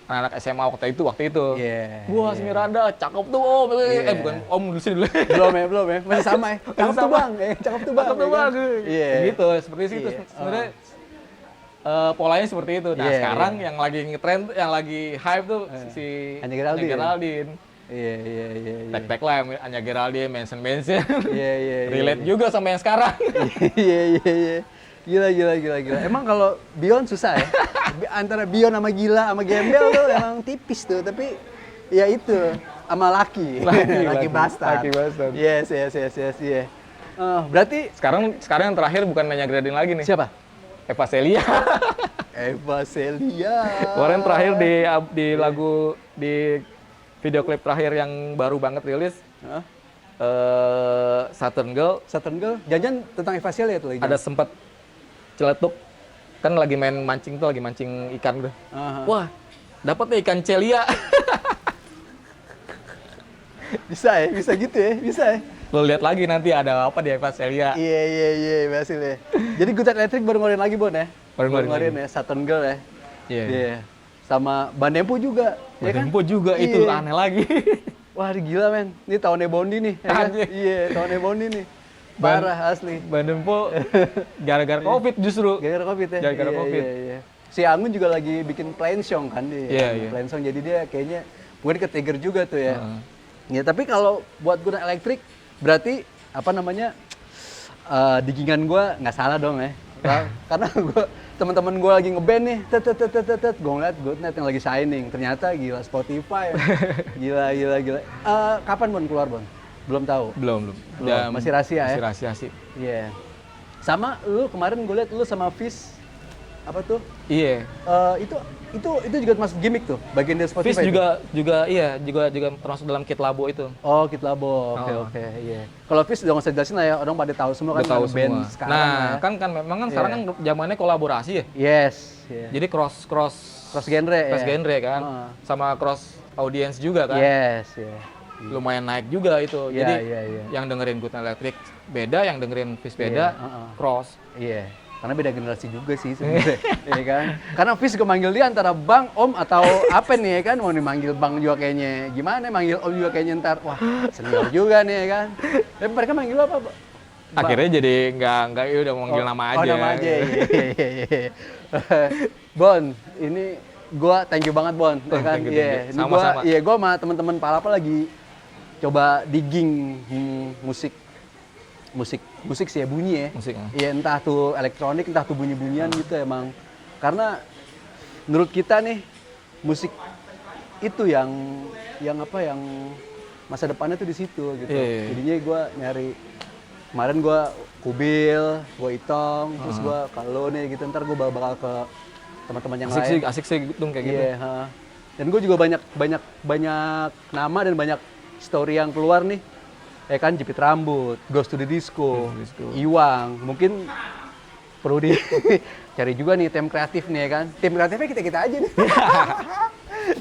anak-anak SMA waktu itu. Iya, Wah, iya. Asmiranda cakep tuh Om. Iya. Bukan Om dulu sih dulu. Belum ya. Masih sama ya. Cakep tuh, sama. Bang. Cakep tuh, Bang. Cakep tuh ya kan? Bang. Iya. Gitu, seperti itu. Iya. Sebenarnya polanya seperti itu. Nah, Iya, sekarang yang lagi ngetrend, yang lagi hype tuh si Anya Geraldine. Geraldine. Iya. Tag lah Anya Geraldine, mention. Iya. Relate juga sama yang sekarang. Iya. Gila. Emang kalau Bion susah ya? Antara Bion sama Gila sama Gembel tuh emang tipis tuh, tapi ya itu sama Laki Bastard. Laki Bastard. Yes, iya. Berarti Sekarang yang terakhir bukan Anya Geraldine lagi nih. siapa? Eva Celia. Eva Celia. Kemarin terakhir di lagu, di video klip terakhir yang baru banget rilis, Hah? Saturn Girl, Jangan tentang Eva Celia tuh lagi. ada sempat celetuk, kan lagi mancing ikan tuh. Aha. Wah, dapat nih ikan celia. Bisa gitu ya, bisa ya. Lo lihat lagi nanti ada apa di ikan celia. Iya, berhasil ya. Jadi Good Electric baru ngeluarin lagi, Bon ya? Baru ngeluarin ya, Saturn Girl ya. Iya. Sama Ban Dempo juga, ya kan? Tempo juga itu Iya. aneh lagi. Wah, gila men. Ini tahunnya Bondi nih, ya kan? Anjir. Iya, tahunnya Bondi nih. Parah asli. Ban Dempo gara-gara Covid justru. Gara-gara Covid ya? Gara-gara Covid. Iya. Si Angun juga lagi bikin plain song kan dia. Iya. Plain song, jadi dia kayaknya mungkin ke-trigger juga tuh ya. Heeh. Ya, tapi kalau buat Good Electric, berarti apa namanya, diggingan gue nggak salah dong ya. Karena teman-teman gue lagi ngeband nih, gue ngeliat Goodnight yang lagi shining, ternyata gila Spotify, gila. Kapan Bon keluar Bon? Belum tahu. Belum. Masih rahasia ya? Masih rahasia sih. Iya. Sama lu kemarin gue liat lu sama Fizz, apa tuh? Iya. Itu juga masuk gimmick tuh, bagian dari Spotify. Fizz itu? juga termasuk dalam kit labo itu. Oh, Kid Labo. Oke, iya. Kalau Fizz udah nggak usah jelasin lah ya, orang pada tahu semua kan. Udah tahu band semua. sekarang Nah, lah ya. kan memang kan sekarang kan zamannya kolaborasi ya. Yes. Yeah. Jadi cross genre ya. genre kan. Sama cross audience juga kan. Yes, yeah. Lumayan naik juga itu. Iya, Jadi iya. yang dengerin Good Electric beda, yang dengerin Fizz beda, cross. Iya. Karena beda generasi juga sih sebenarnya, ya kan? Karena Fizz gue manggil dia antara Bang, Om, atau apa nih ya kan? Mau dimanggil Bang juga kayaknya gimana, manggil Om juga kayaknya ntar, wah senior juga nih ya kan? Tapi mereka manggil lu apa, Bang? Akhirnya jadi nggak udah manggil nama aja. Oh, nama aja, iya. Bon, ini gua thank you banget Bon, ya kan? thank you. Iya, ini Sama-sama. gua sama teman-teman Palapa lagi coba digging musik sih ya, bunyi ya. Musik, ya. Iya, entah tuh elektronik, entah tuh bunyi-bunyian gitu emang. Karena menurut kita nih musik itu yang masa depannya tuh di situ gitu. Iya. Jadinya gue nyari, kemarin gue Kubil, gue Itong, terus gue kalau nih gitu, ntar gue bakal ke teman-teman yang lain. Asik sih dong kayak gitu. Iya, dan gue juga banyak nama dan banyak story yang keluar nih. Ya kan, Jepit Rambut, Ghost to the Disco, Iwang, mungkin perlu cari juga nih tim kreatif nih ya kan. Tim kreatifnya kita aja nih.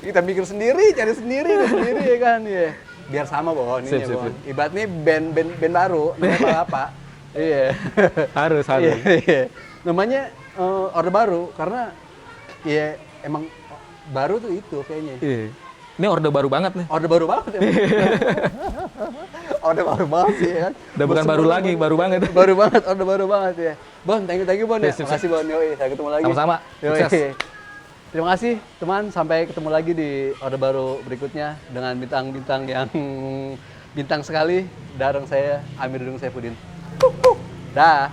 Kita mikir sendiri, cari sendiri ya kan. Ya. Biar sama Bon, ini ya Bon. Ibarat nih band baru, namanya Palapa. Iya. Harus. Iya. Namanya Orde Baru, karena ya emang baru tuh itu kayaknya. Iya. Ini orde baru banget nih. Orde baru banget ya. Orde baru banget sih ya kan. Udah bukan baru lagi, baru banget. Baru banget, orde baru banget ya. Bon, thank you Bon ya. Sip. Makasih Bon, yoi, saya ketemu lagi. Sama-sama. Yoi. Sukses. Terima kasih teman, sampai ketemu lagi di Orde Baru berikutnya dengan bintang-bintang yang bintang sekali. Bareng saya Amir Dudung Saifuddin. Dah.